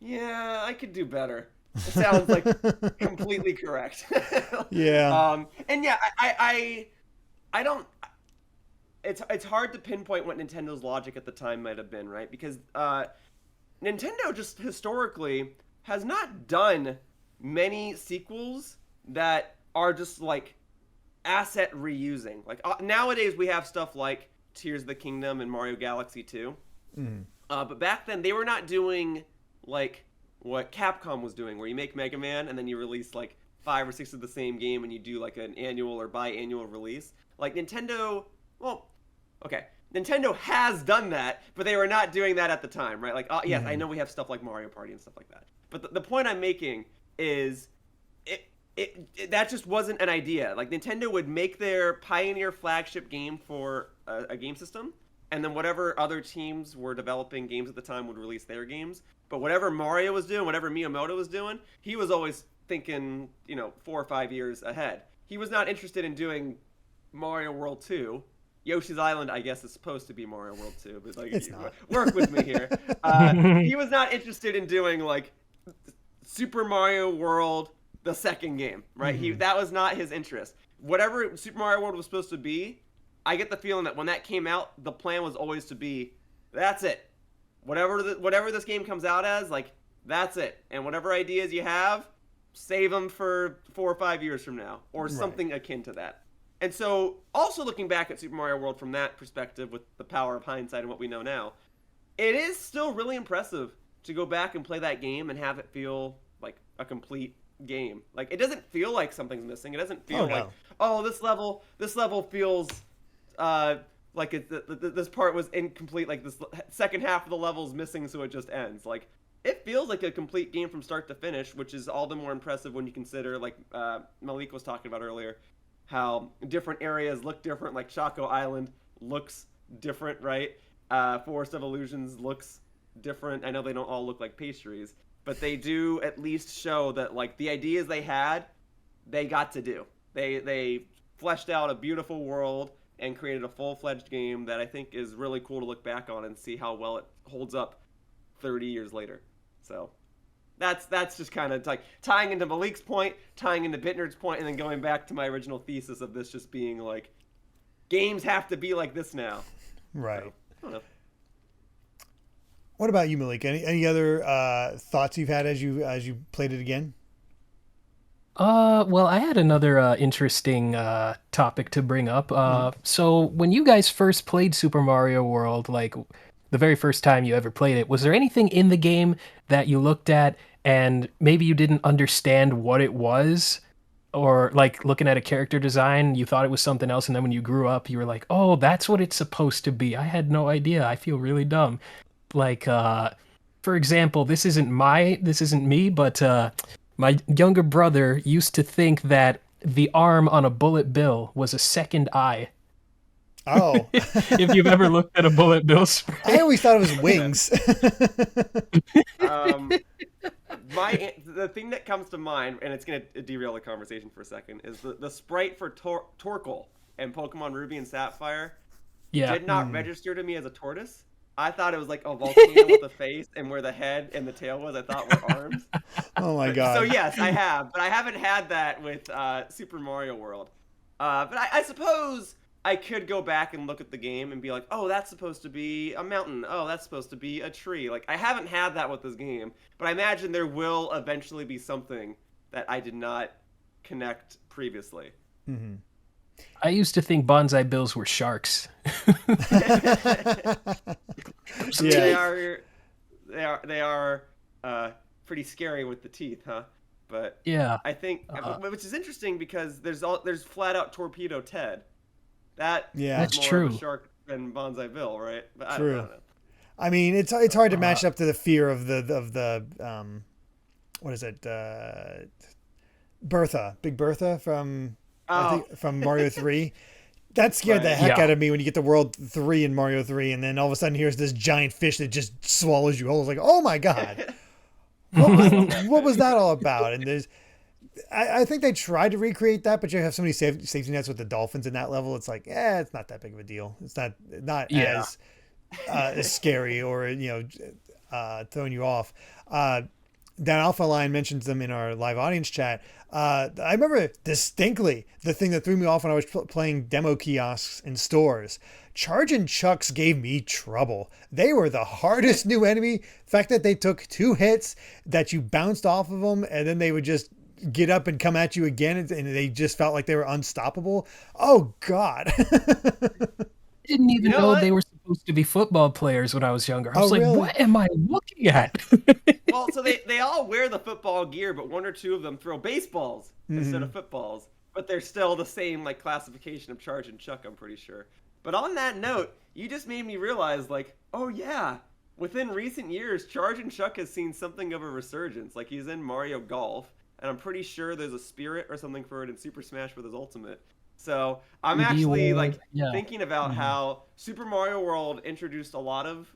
yeah, I could do better. It sounds like completely correct. Yeah. And yeah, I don't. It's hard to pinpoint what Nintendo's logic at the time might have been, right? Because Nintendo just historically has not done many sequels that are just like asset reusing. Like nowadays we have stuff like Tears of the Kingdom and Mario Galaxy 2. But back then they were not doing like what Capcom was doing, where you make Mega Man and then you release like 5 or 6 of the same game and you do like an annual or biannual release. Like Nintendo has done that, but they were not doing that at the time, right? Like, yes, I know we have stuff like Mario Party and stuff like that. But the point I'm making is that just wasn't an idea. Like, Nintendo would make their pioneer flagship game for a game system, and then whatever other teams were developing games at the time would release their games. But whatever Mario was doing, whatever Miyamoto was doing, he was always thinking, 4 or 5 years ahead. He was not interested in doing Mario World 2. Yoshi's Island, I guess, is supposed to be Mario World 2, but like, it's not. Work with me here. He was not interested in doing like Super Mario World, the second game, right? That was not his interest. Whatever Super Mario World was supposed to be, I get the feeling that when that came out, the plan was always to be, that's it. Whatever this game comes out as, like, that's it. And whatever ideas you have, save them for 4 or 5 years from now, or something akin to that. And so, also looking back at Super Mario World from that perspective, with the power of hindsight and what we know now, it is still really impressive to go back and play that game and have it feel like a complete game. Like, it doesn't feel like something's missing. It doesn't feel this level feels like this part was incomplete. Like, this second half of the level is missing, so it just ends. Like, it feels like a complete game from start to finish, which is all the more impressive when you consider, like Malik was talking about earlier, how different areas look different. Like Choco Island looks different, right? Forest of Illusions looks different. I know they don't all look like pastries, but they do at least show that, like, the ideas they had, they got to do. They fleshed out a beautiful world and created a full-fledged game that I think is really cool to look back on and see how well it holds up 30 years later. So that's just kind of like tying into Malik's point, tying into Bittner's point, and then going back to my original thesis of this just being like, games have to be like this now. Right. So, I don't know. What about you, Malik? Any other thoughts you've had as you played it again? Well, I had another interesting topic to bring up. So when you guys first played Super Mario World, like the very first time you ever played it, was there anything in the game that you looked at and maybe you didn't understand what it was? Or like looking at a character design, you thought it was something else, and then when you grew up, you were like, oh, that's what it's supposed to be. I had no idea. I feel really dumb. Like, for example, this isn't me, but my younger brother used to think that the arm on a bullet bill was a second eye. Oh. If you've ever looked at a bullet bill sprite. I always thought it was wings. The thing that comes to mind, and it's going to derail the conversation for a second, is the sprite for Torkoal in Pokemon Ruby and Sapphire did not register to me as a tortoise. I thought it was like a volcano with a face, and where the head and the tail was, I thought were arms. Oh my god. So yes, I have, but I haven't had that with Super Mario World. But I suppose I could go back and look at the game and be like, oh, that's supposed to be a mountain. Oh, that's supposed to be a tree. Like, I haven't had that with this game, but I imagine there will eventually be something that I did not connect previously. Mm-hmm. I used to think bonsai bills were sharks. Yeah. They are pretty scary with the teeth, huh? But yeah, I think, which is interesting because there's flat out Torpedo Ted. That's more true. Of a shark than Bonsai Bill, right? But True. I don't know. I mean, it's hard to match up to the fear of the what is it? Big Bertha from from Mario 3. That scared the heck out of me when you get to World 3 in Mario 3, and then all of a sudden here's this giant fish that just swallows you whole. It's like, oh my god, what was that all about? And I think they tried to recreate that, but you have so many safety nets with the dolphins in that level. It's like, it's not that big of a deal. It's not as scary or throwing you off. Dan Alpha Line mentions them in our live audience chat. I remember distinctly the thing that threw me off when I was playing demo kiosks in stores. Charge and Chucks gave me trouble. They were the hardest new enemy. The fact that they took 2 hits, that you bounced off of them, and then they would just get up and come at you again, and they just felt like they were unstoppable. Oh God. Didn't even know they were supposed to be football players when I was younger. I was like, really? what am I looking at? Well, so they all wear the football gear, but 1 or 2 of them throw baseballs instead of footballs. But they're still the same like classification of Charge and Chuck, I'm pretty sure. But on that note, you just made me realize, like, oh yeah, within recent years, Charge and Chuck has seen something of a resurgence. Like, he's in Mario Golf, and I'm pretty sure there's a spirit or something for it in Super Smash Bros. Ultimate. So I'm 3D actually world, like yeah. thinking about how Super Mario World introduced a lot of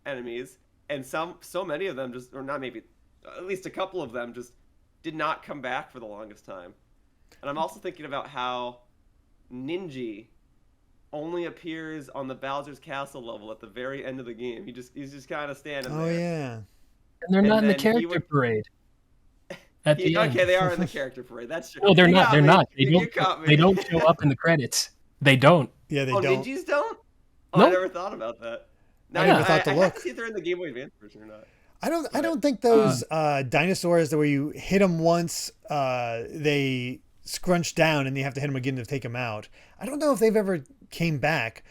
enemies, and so many of them just, or not maybe, at least a couple of them just did not come back for the longest time. And I'm also thinking about how Ninja only appears on the Bowser's Castle level at the very end of the game. He's just kind of standing Oh there. yeah. And they're And not in the then he character would parade at the end. okay, they are in the character parade. That's true. No, they're You not. got They're me. not. You caught me. They don't show up in the credits. They don't. Yeah, they Oh, don't. Ninjas don't? Oh, I Nope. never thought about that. Now, I never thought to I look. have to see if they're in the Game Boy Advance version or not. I don't think those dinosaurs that where you hit them once, they scrunch down and you have to hit them again to take them out. I don't know if they've ever came back.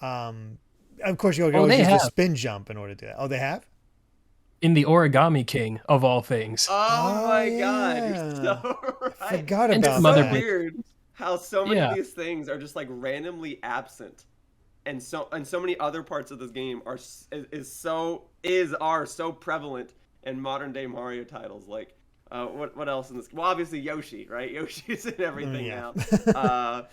Of course, you always they use the have. spin jump in order to do that. Oh, they have? In the Origami King of all things. Oh my yeah. god, you're so right. Forgot And about some It's so other that. bits. weird how so many Yeah. of these things are just like randomly absent, and so many other parts of this game are so prevalent in modern day Mario titles. Like, what else in this? Well, obviously Yoshi, right? Yoshi's in everything Yeah. now.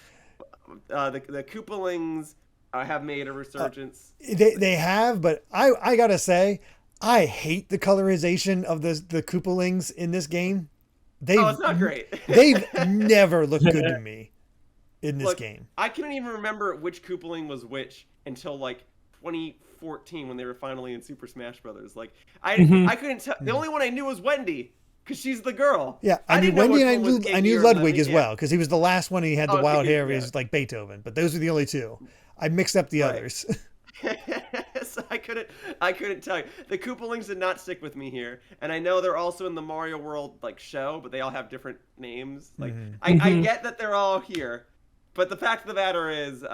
The Koopalings have made a resurgence. They have, but I gotta say, I hate the colorization of the Koopalings in this game. Oh, it's not great. They've never looked good to me in this Look, game. I couldn't even remember which Koopaling was which until like 2014 when they were finally in Super Smash Brothers. Like I couldn't tell. The only one I knew was Wendy because she's the girl. Yeah, I knew didn't know Wendy which and one was I knew Iggy or Ludwig Lemmy. as well because he was the last one. And he had the Oh, wild Iggy, hair. He yeah. was like Beethoven, but those were the only two. I mixed up the Right. others. So I couldn't tell you. The Koopalings did not stick with me here, and I know they're also in the Mario World like show, but they all have different names. Like I get that they're all here, but the fact of the matter is,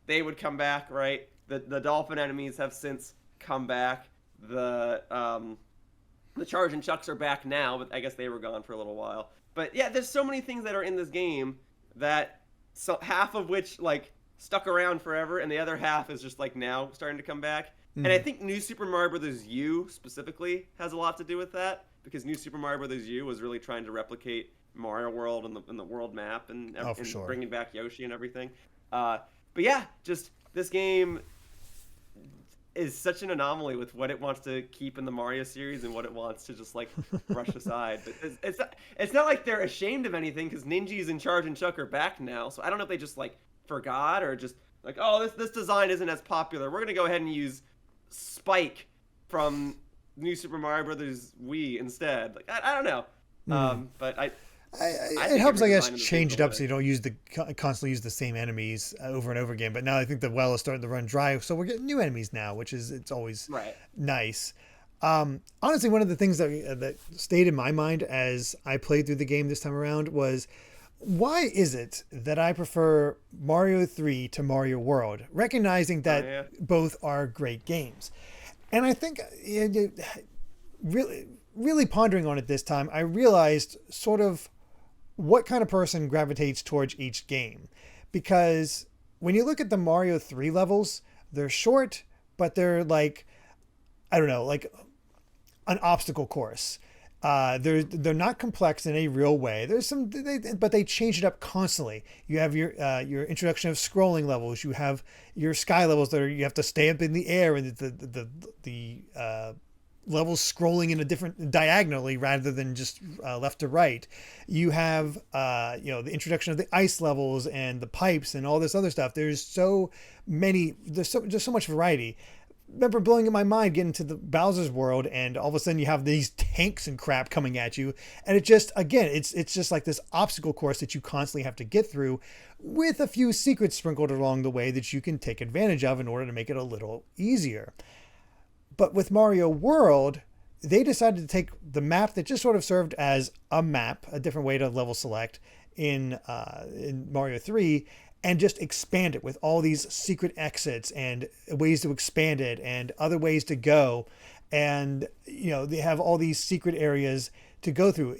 they would come back, right? The dolphin enemies have since come back. The Charge and Chucks are back now, but I guess they were gone for a little while. But yeah, there's so many things that are in this game that half of which like stuck around forever, and the other half is just like now starting to come back. And I think New Super Mario Bros. U specifically has a lot to do with that, because New Super Mario Bros. U was really trying to replicate Mario World and the world map and sure. bringing back Yoshi and everything. But yeah, just this game is such an anomaly with what it wants to keep in the Mario series and what it wants to just like brush aside. But it's not like they're ashamed of anything, because Ninjas and Charge and Chuck are back now. So I don't know if they just like forgot or just like, oh, this design isn't as popular. We're gonna go ahead and use Spike from New Super Mario Brothers Wii instead. Like I don't know, but It helps, I guess, design in this change game it up is so you don't constantly use the same enemies over and over again. But now I think the well is starting to run dry, so we're getting new enemies now, which is it's always right. nice. Honestly, one of the things that stayed in my mind as I played through the game this time around was, why is it that I prefer Mario 3 to Mario World, recognizing that both are great games? And I think really pondering on it this time, I realized sort of what kind of person gravitates towards each game. Because when you look at the Mario 3 levels, they're short, but they're like, I don't know, like an obstacle course. They're not complex in any real way. There's some, but they change it up constantly. You have your introduction of scrolling levels. You have your sky levels that you have to stay up in the air, and the levels scrolling in a different diagonally rather than just left to right. You have the introduction of the ice levels and the pipes and all this other stuff. There's so much variety. Remember blowing in my mind getting to the Bowser's world, and all of a sudden you have these tanks and crap coming at you, and it just, again, it's just like this obstacle course that you constantly have to get through, with a few secrets sprinkled along the way that you can take advantage of in order to make it a little easier. But with Mario World, they decided to take the map that just sort of served as a map, a different way to level select in Mario 3, and just expand it with all these secret exits and ways to expand it and other ways to go. And, they have all these secret areas to go through.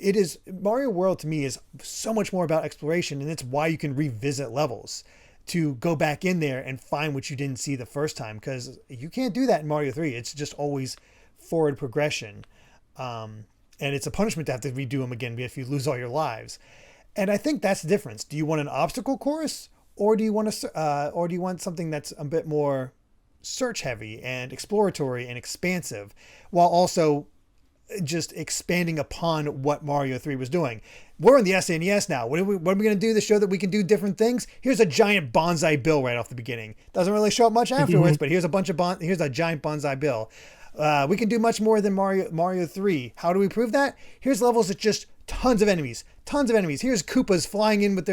Mario World to me is so much more about exploration, and it's why you can revisit levels to go back in there and find what you didn't see the first time, because you can't do that in Mario 3. It's just always forward progression. And it's a punishment to have to redo them again if you lose all your lives. And I think that's the difference. Do you want an obstacle course, or do you want something that's a bit more search heavy and exploratory and expansive, while also just expanding upon what Mario 3 was doing? We're in the SNES now. What are we going to do to show that we can do different things? Here's a giant bonsai bill right off the beginning. Doesn't really show up much afterwards, but here's a giant bonsai bill. We can do much more than Mario 3. How do we prove that? Here's levels that just tons of enemies. Here's Koopas flying in with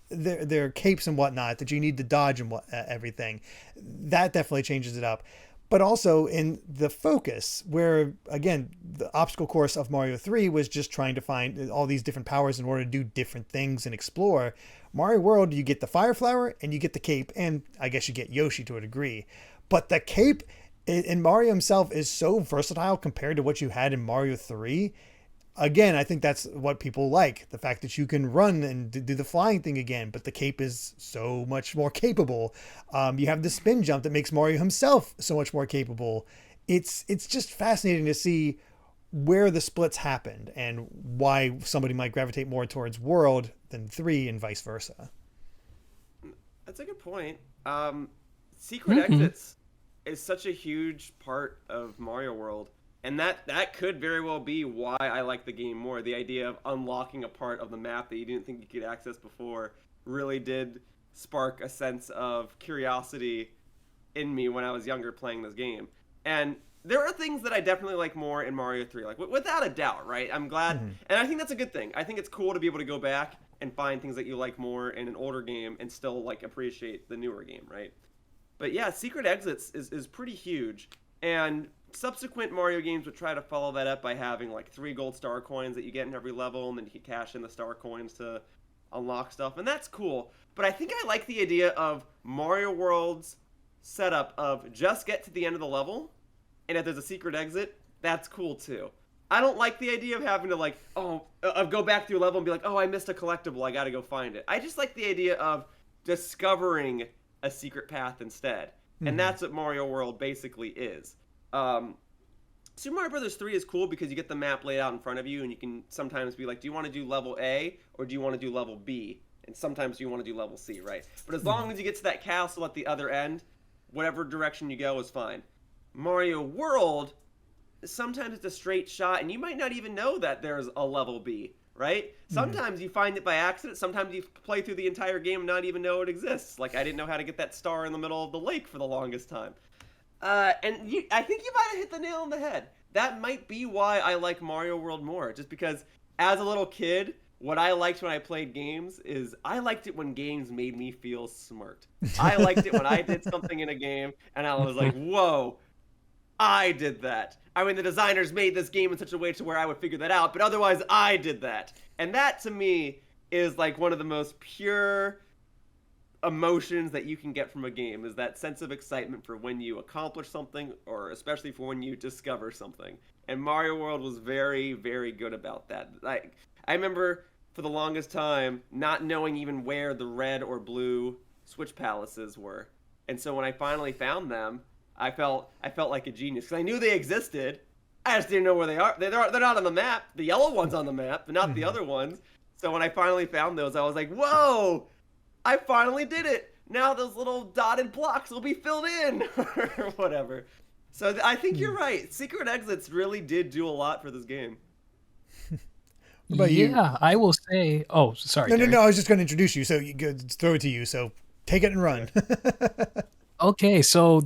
their capes and whatnot that you need to dodge and everything. That definitely changes it up. But also in the focus, where again the obstacle course of Mario 3 was just trying to find all these different powers in order to do different things and explore. Mario World, you get the Fire Flower and you get the cape, and I guess you get Yoshi to a degree. But the cape in Mario himself is so versatile compared to what you had in Mario 3. Again, I think that's what people like. The fact that you can run and do the flying thing again, but the cape is so much more capable. You have the spin jump that makes Mario himself so much more capable. It's just fascinating to see where the splits happened and why somebody might gravitate more towards World than 3 and vice versa. That's a good point. Secret exits is such a huge part of Mario World. And that could very well be why I like the game more. The idea of unlocking a part of the map that you didn't think you could access before really did spark a sense of curiosity in me when I was younger playing this game. And there are things that I definitely like more in Mario 3, like without a doubt, right? I'm glad, and I think that's a good thing. I think it's cool to be able to go back and find things that you like more in an older game and still like appreciate the newer game, right? But yeah, secret exits is pretty huge. And subsequent Mario games would try to follow that up by having like 3 gold star coins that you get in every level, and then you can cash in the star coins to unlock stuff, and that's cool. But I think I like the idea of Mario World's setup of just get to the end of the level, and if there's a secret exit, that's cool too. I don't like the idea of having to go back through a level and be like, oh, I missed a collectible, I gotta go find it. I just like the idea of discovering a secret path instead. And that's what Mario World basically is. Super Mario Bros. 3 is cool because you get the map laid out in front of you, and you can sometimes be like, do you want to do level A or do you want to do level B? And sometimes you want to do level C, right? But as long as you get to that castle at the other end, whatever direction you go is fine. Mario World, sometimes it's a straight shot, and you might not even know that there's a level B, right? Sometimes you find it by accident. Sometimes you play through the entire game and not even know it exists. Like, I didn't know how to get that star in the middle of the lake for the longest time. I think you might have hit the nail on the head. That might be why I like Mario World more. Just because, as a little kid, what I liked when I played games is I liked it when games made me feel smart. I liked it when I did something in a game, and I was like, whoa, I did that. I mean, the designers made this game in such a way to where I would figure that out, but otherwise I did that. And that, to me, is like one of the most pure emotions that you can get from a game, is that sense of excitement for when you accomplish something, or especially for when you discover something. And Mario World was very, very good about that. Like, I remember for the longest time not knowing even where the red or blue Switch Palaces were. And so when I finally found them, I felt like a genius, because I knew they existed. I just didn't know where they are. They're not on the map. The yellow one's on the map, but not the other ones. So when I finally found those, I was like, whoa, I finally did it. Now those little dotted blocks will be filled in, or whatever. So I think you're right. Secret exits really did do a lot for this game. What about you? Yeah, I will say. Oh, sorry. No, Derrick. I was just going to introduce you, so you could throw it to you. So take it and run. Okay, so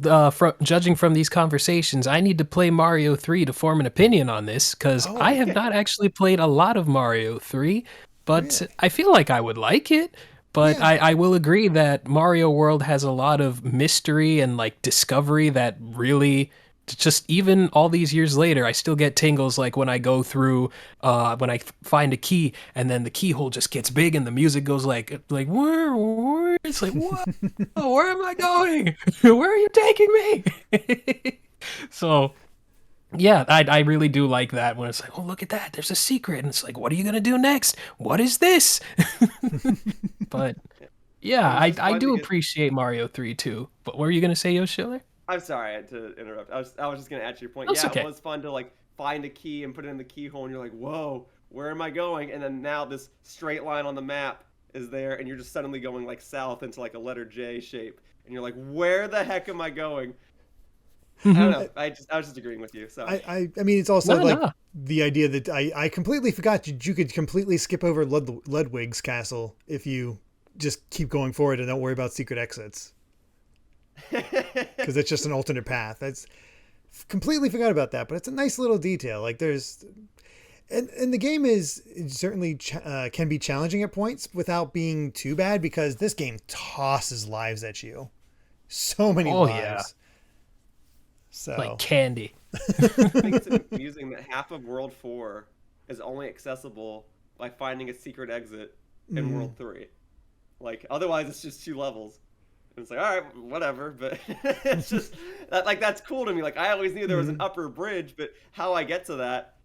judging from these conversations, I need to play Mario 3 to form an opinion on this, because I have not actually played a lot of Mario 3, but Really? I feel like I would like it. But Yeah. I will agree that Mario World has a lot of mystery and like discovery that really, just even all these years later, I still get tingles like when I go through, when I find a key and then the keyhole just gets big and the music goes like where? It's like, what? Where am I going? Where are you taking me? So yeah, I really do like that when it's like, oh, look at that, there's a secret, and it's like, what are you gonna do next? What is this? But yeah, It was just I fun do to get... appreciate Mario 3 too. But what were you gonna say, Yoshiller? I'm sorry to interrupt. I was just gonna add to your point. That's Yeah, okay. it was fun to like find a key and put it in the keyhole, and you're like, whoa, where am I going? And then now this straight line on the map is there, and you're just suddenly going like south into like a letter J shape, and you're like, where the heck am I going? I don't know. I was just agreeing with you. So I mean, it's also like no. the idea that I completely forgot you could completely skip over Ludwig's castle if you just keep going forward and don't worry about secret exits. Because it's just an alternate path. That's completely forgot about that, but it's a nice little detail. Like there's, and the game is certainly can be challenging at points without being too bad because this game tosses lives at you. So many lives. Yeah. So Like candy. I think it's amusing that half of World 4 is only accessible by finding a secret exit in World 3. Like otherwise, it's just 2 levels. And it's like, all right, whatever. But it's just that's cool to me. Like I always knew there was an upper bridge, but how I get to that,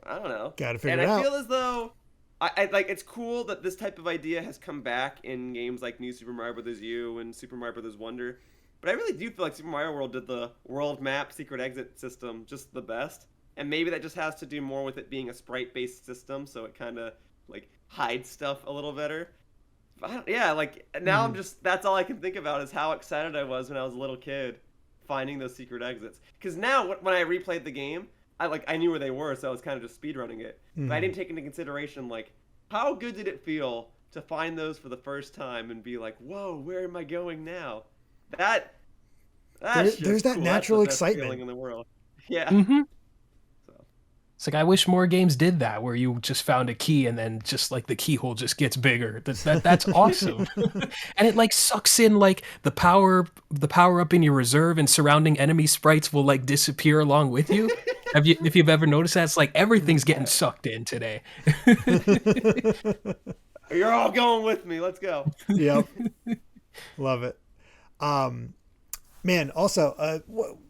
I don't know. Gotta figure and it I out. feel as though I like it's cool that this type of idea has come back in games like New Super Mario Bros. U and Super Mario Bros. Wonder. But I really do feel like Super Mario World did the world map secret exit system just the best. And maybe that just has to do more with it being a sprite-based system, so it kind of like hides stuff a little better. Yeah, like now I'm just that's all I can think about is how excited I was when I was a little kid finding those secret exits. Because now when I replayed the game, I knew where they were, so I was kind of just speedrunning it. But I didn't take into consideration like how good did it feel to find those for the first time and be like, whoa, where am I going now? There's that cool. natural That's the best excitement feeling in the world. Yeah. So. It's like I wish more games did that, where you just found a key and then just like the keyhole just gets bigger. That's awesome, and it like sucks in like the power up in your reserve, and surrounding enemy sprites will like disappear along with you. If you've ever noticed that, it's like everything's getting sucked in today. You're all going with me. Let's go. Yep. Love it. Man, also,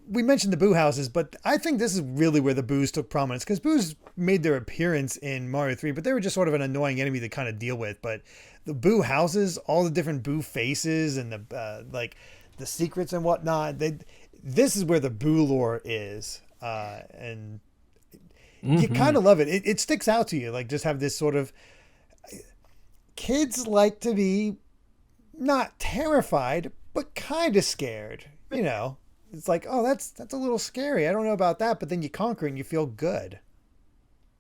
we mentioned the boo houses, but I think this is really where the boos took prominence because boos made their appearance in Mario 3, but they were just sort of an annoying enemy to kind of deal with. But the boo houses, all the different boo faces and the like the secrets and whatnot, this is where the boo lore is. And you kind of love it. It sticks out to you. Like just have this sort of kids like to be not terrified, but kind of scared. You know, it's like, oh, that's a little scary. I don't know about that, but then you conquer and you feel good.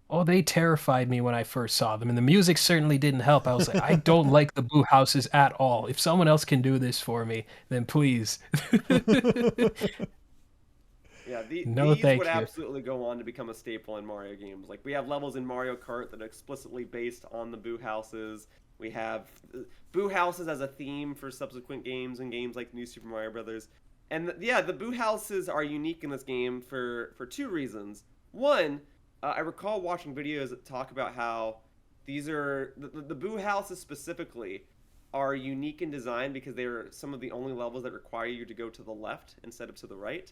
Oh, they terrified me when I first saw them, and the music certainly didn't help. I was like, I don't like the boo houses at all. If someone else can do this for me, then please. Yeah, these thank would you. absolutely go on to become a staple in Mario games. Like we have levels in Mario Kart that are explicitly based on the boo houses. We have boo houses as a theme for subsequent games and games like New Super Mario Brothers. And the boo houses are unique in this game for 2 reasons. One, I recall watching videos that talk about how these are the boo houses specifically are unique in design because they are some of the only levels that require you to go to the left instead of to the right.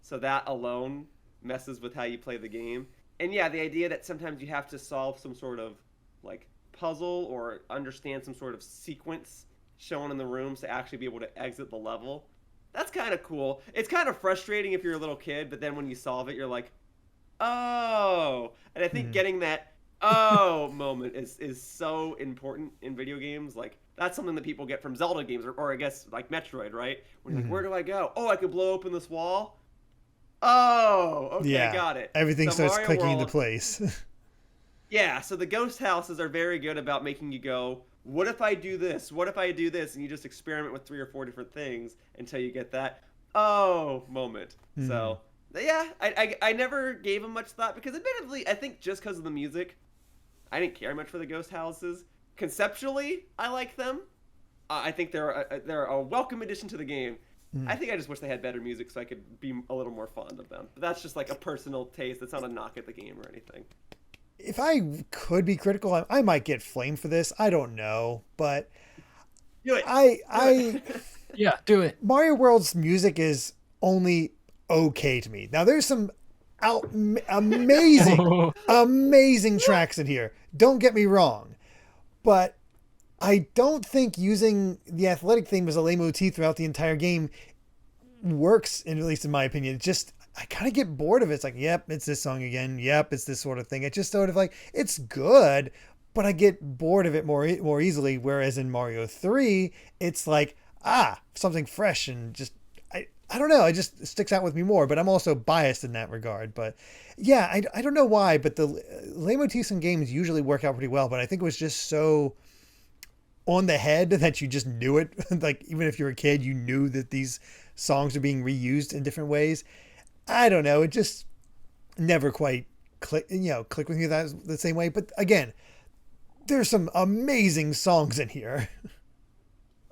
So that alone messes with how you play the game. And yeah, the idea that sometimes you have to solve some sort of like puzzle or understand some sort of sequence shown in the rooms to actually be able to exit the level. That's kind of cool. It's kind of frustrating if you're a little kid, but then when you solve it, you're like, oh. And I think getting that oh moment is so important in video games. Like that's something that people get from Zelda games or I guess like Metroid, right? When you're like, where do I go? Oh, I could blow open this wall. Oh, okay, Yeah, got it. everything So starts Mario clicking World, into place. Yeah, so the ghost houses are very good about making you go, what if I do this? What if I do this? And you just experiment with 3 or 4 different things until you get that oh moment. So yeah, I never gave them much thought because admittedly, I think just because of the music, I didn't care much for the ghost houses. Conceptually, I like them. I think they're a welcome addition to the game. I think I just wish they had better music so I could be a little more fond of them. But that's just like a personal taste. That's not a knock at the game or anything. If I could be critical, I might get flamed for this. I don't know, but Do it. Yeah, do it. Mario World's music is only okay to me. Now there's some amazing tracks in here. Don't get me wrong, but I don't think using the athletic theme as a leitmotif throughout the entire game works, at least in my opinion. I kind of get bored of it. It's like, yep, it's this song again. Yep, it's this sort of thing. It's just sort of like, it's good, but I get bored of it more easily. Whereas in Mario 3, it's like, something fresh and just, I don't know. It just sticks out with me more, but I'm also biased in that regard. But yeah, I don't know why, but the leitmotifs in games usually work out pretty well, but I think it was just so on the head that you just knew it. Like, even if you're a kid, you knew that these songs are being reused in different ways. I don't know. It just never quite click with me the same way. But again, there's some amazing songs in here.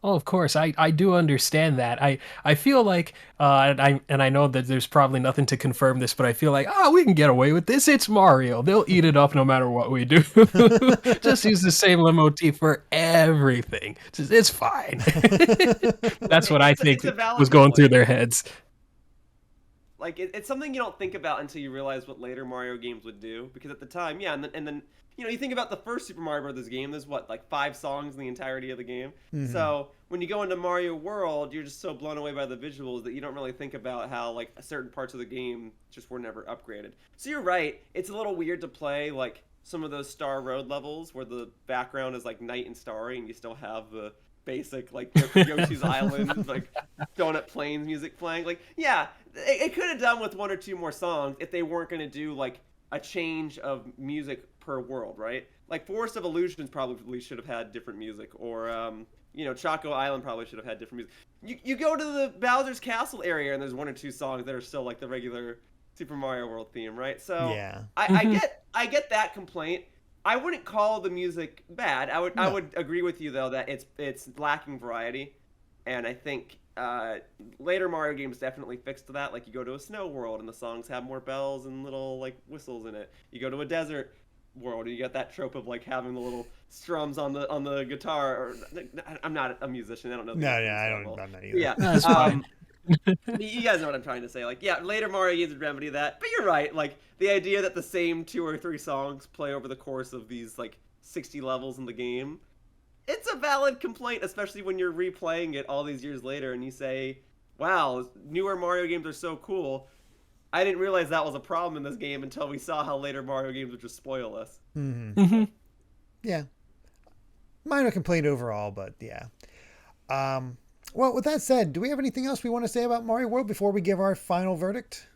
Oh, of course, I do understand that. I feel like, and I know that there's probably nothing to confirm this, but I feel like, we can get away with this. It's Mario. They'll eat it up no matter what we do. Just use the same leitmotif for everything. It's fine. That's what I think was going through their heads. Like, it's something you don't think about until you realize what later Mario games would do. Because at the time, and then you think about the first Super Mario Brothers game, there's like 5 songs in the entirety of the game. Mm-hmm. So when you go into Mario World, you're just so blown away by the visuals that you don't really think about how like certain parts of the game just were never upgraded. So you're right, it's a little weird to play like some of those Star Road levels where the background is like night and starry and you still have the basic like Yoshi's Island like Donut Plains music playing. Like, yeah, it could have done with 1 or 2 more songs if they weren't going to do like a change of music per world, right? Like Forest of Illusions probably should have had different music, or Choco Island probably should have had different music. You go to the Bowser's Castle area and there's 1 or 2 songs that are still like the regular Super Mario World theme, right? So yeah. I get that complaint. I wouldn't call the music bad. I would agree with you though that it's lacking variety, and I think later Mario games definitely fixed that. Like you go to a snow world and the songs have more bells and little like whistles in it. You go to a desert world and you get that trope of like having the little strums on the guitar. Or I'm not a musician. I don't know. I'm not either. Yeah, that's fine. You guys know what I'm trying to say. Like, yeah, later Mario games would remedy that. But you're right. Like the idea that the same 2 or 3 songs play over the course of these like 60 levels in the game. It's a valid complaint, especially when you're replaying it all these years later and you say, wow, newer Mario games are so cool. I didn't realize that was a problem in this game until we saw how later Mario games would just spoil us. Mm-hmm. Mm-hmm. Yeah. Minor complaint overall, but yeah. Well, with that said, do we have anything else we want to say about Mario World before we give our final verdict?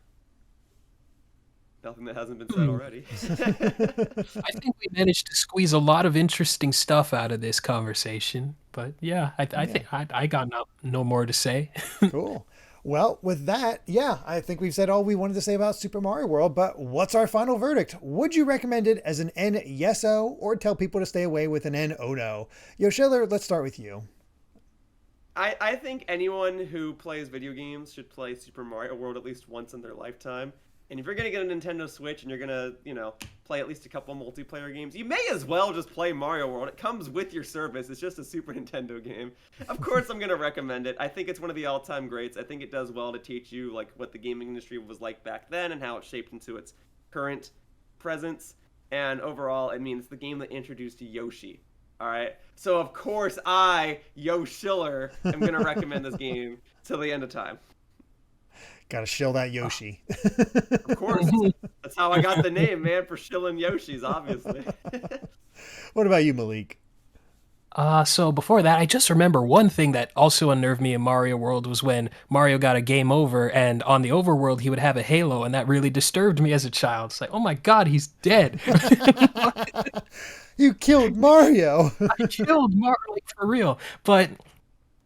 Nothing that hasn't been said already. I think we managed to squeeze a lot of interesting stuff out of this conversation. But yeah, I think I got no more to say. Cool. Well, with that, I think we've said all we wanted to say about Super Mario World, but what's our final verdict? Would you recommend it as an NSO or tell people to stay away with an NO? Yoshiller, let's start with you. I think anyone who plays video games should play Super Mario World at least once in their lifetime. And if you're going to get a Nintendo Switch and you're going to, play at least a couple multiplayer games, you may as well just play Mario World. It comes with your service. It's just a Super Nintendo game. Of course, I'm going to recommend it. I think it's one of the all-time greats. I think it does well to teach you, like, what the gaming industry was like back then and how it shaped into its current presence. And overall, I mean, it's the game that introduced Yoshi. All right? So, of course, Yoshiller, am going to recommend this game till the end of time. Gotta shill that Yoshi. Of course. That's how I got the name, man, for shilling Yoshis, obviously. What about you, Malik? So before that, I just remember one thing that also unnerved me in Mario World was when Mario got a game over, and on the overworld he would have a halo, and that really disturbed me as a child. It's like, oh my god, he's dead. You killed Mario. I killed Mario, like, for real. But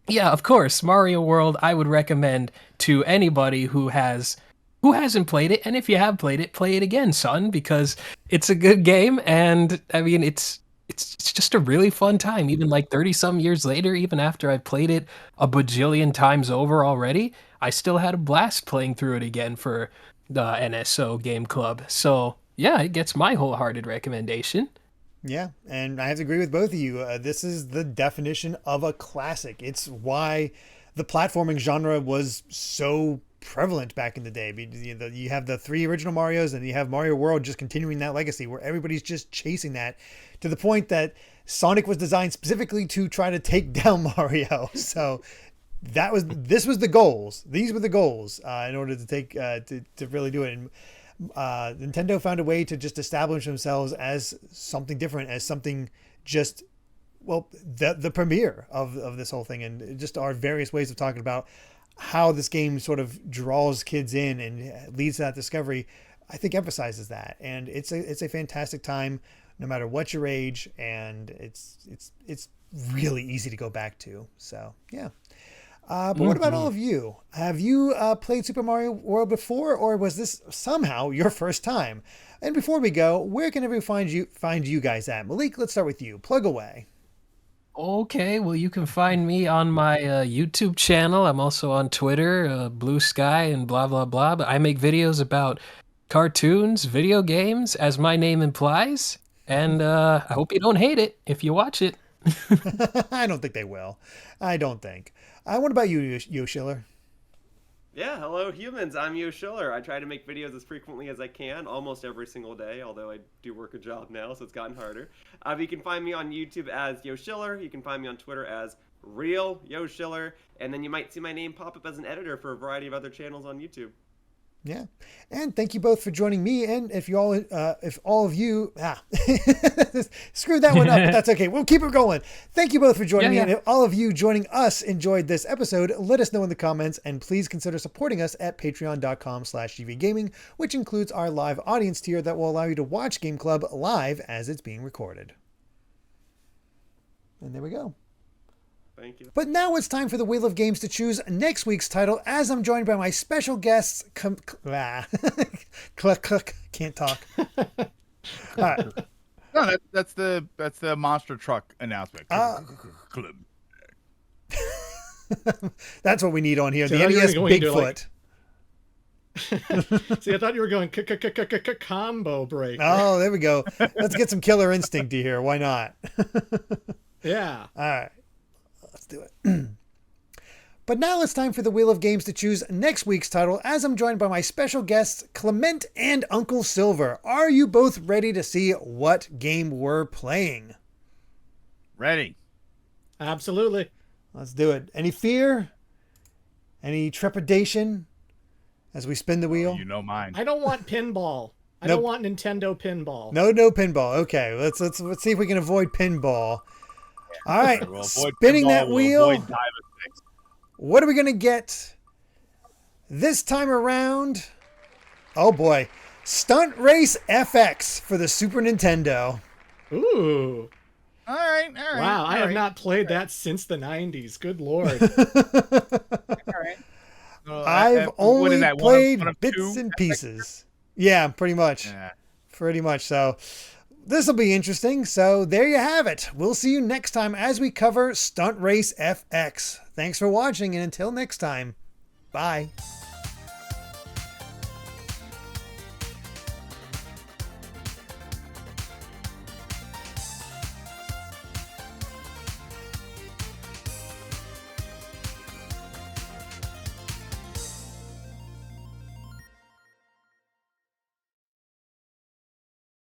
yeah, of course, Mario World I would recommend to anybody who hasn't played it, and if you have played it, play it again, son, because it's a good game, and I mean it's just a really fun time, even like 30-some years later, even after I've played it a bajillion times over already, I still had a blast playing through it again for the NSO Game Club. So yeah, it gets my wholehearted recommendation. Yeah, and I have to agree with both of you. This is the definition of a classic. It's why the platforming genre was so prevalent back in the day. You have the 3 original Marios, and you have Mario World just continuing that legacy where everybody's just chasing that to the point that Sonic was designed specifically to try to take down Mario. So this was the goals. These were the goals in order to take to really do it. And Nintendo found a way to just establish themselves as something different, as something just, well, the premiere of this whole thing, and just our various ways of talking about how this game sort of draws kids in and leads to that discovery. I think emphasizes that, and it's a fantastic time, no matter what your age, and it's really easy to go back to. So yeah. But what about all of you? Have you played Super Mario World before, or was this somehow your first time? And before we go, where can everyone find you guys at? Malik, let's start with you. Plug away. Okay, well, you can find me on my YouTube channel. I'm also on Twitter, Blue Sky, and blah, blah, blah. But I make videos about cartoons, video games, as my name implies. And I hope you don't hate it if you watch it. I don't think they will. I don't think. What about you, Yoshiller? Yeah, hello humans, I'm Yoshiller. I try to make videos as frequently as I can, almost every single day, although I do work a job now, so it's gotten harder. You can find me on YouTube as Yoshiller, you can find me on Twitter as Real Yoshiller, and then you might see my name pop up as an editor for a variety of other channels on YouTube. Yeah. And thank you both for joining me. And if all of you, screwed that one up, but that's okay. We'll keep it going. Thank you both for joining me. And if all of you joining us enjoyed this episode, let us know in the comments, and please consider supporting us at patreon.com/gvgaming, which includes our live audience tier that will allow you to watch Game Club live as it's being recorded. And there we go. Thank you. But now it's time for the Wheel of Games to choose next week's title, as I'm joined by my special guests. Can't talk. All right. No, that's the monster truck announcement. That's what we need on here. So the NES Bigfoot. Like... See, I thought you were going combo break. Oh, there we go. Let's get some Killer Instinct here. Why not? Yeah. All right. Let's do it. But now it's time for the Wheel of Games to choose next week's title, as I'm joined by my special guests, Clement and Uncle Silver. Are you both ready to see what game we're playing? Ready. Absolutely. Let's do it. Any fear? Any trepidation as we spin the wheel? You know mine. I don't want pinball. I don't want Nintendo pinball. No pinball. Okay, let's see if we can avoid pinball. All right, We'll spinning pinball, that wheel. We'll avoid what are we going to get this time around? Oh boy. Stunt Race FX for the Super Nintendo. Ooh. All right. Wow, I have not played that since the 90s. Good Lord. All right. I've only played one of bits two? and pieces. Yeah, pretty much. Yeah. Pretty much. So this will be interesting. So there you have it. We'll see you next time as we cover Stunt Race FX. Thanks for watching, and until next time, bye.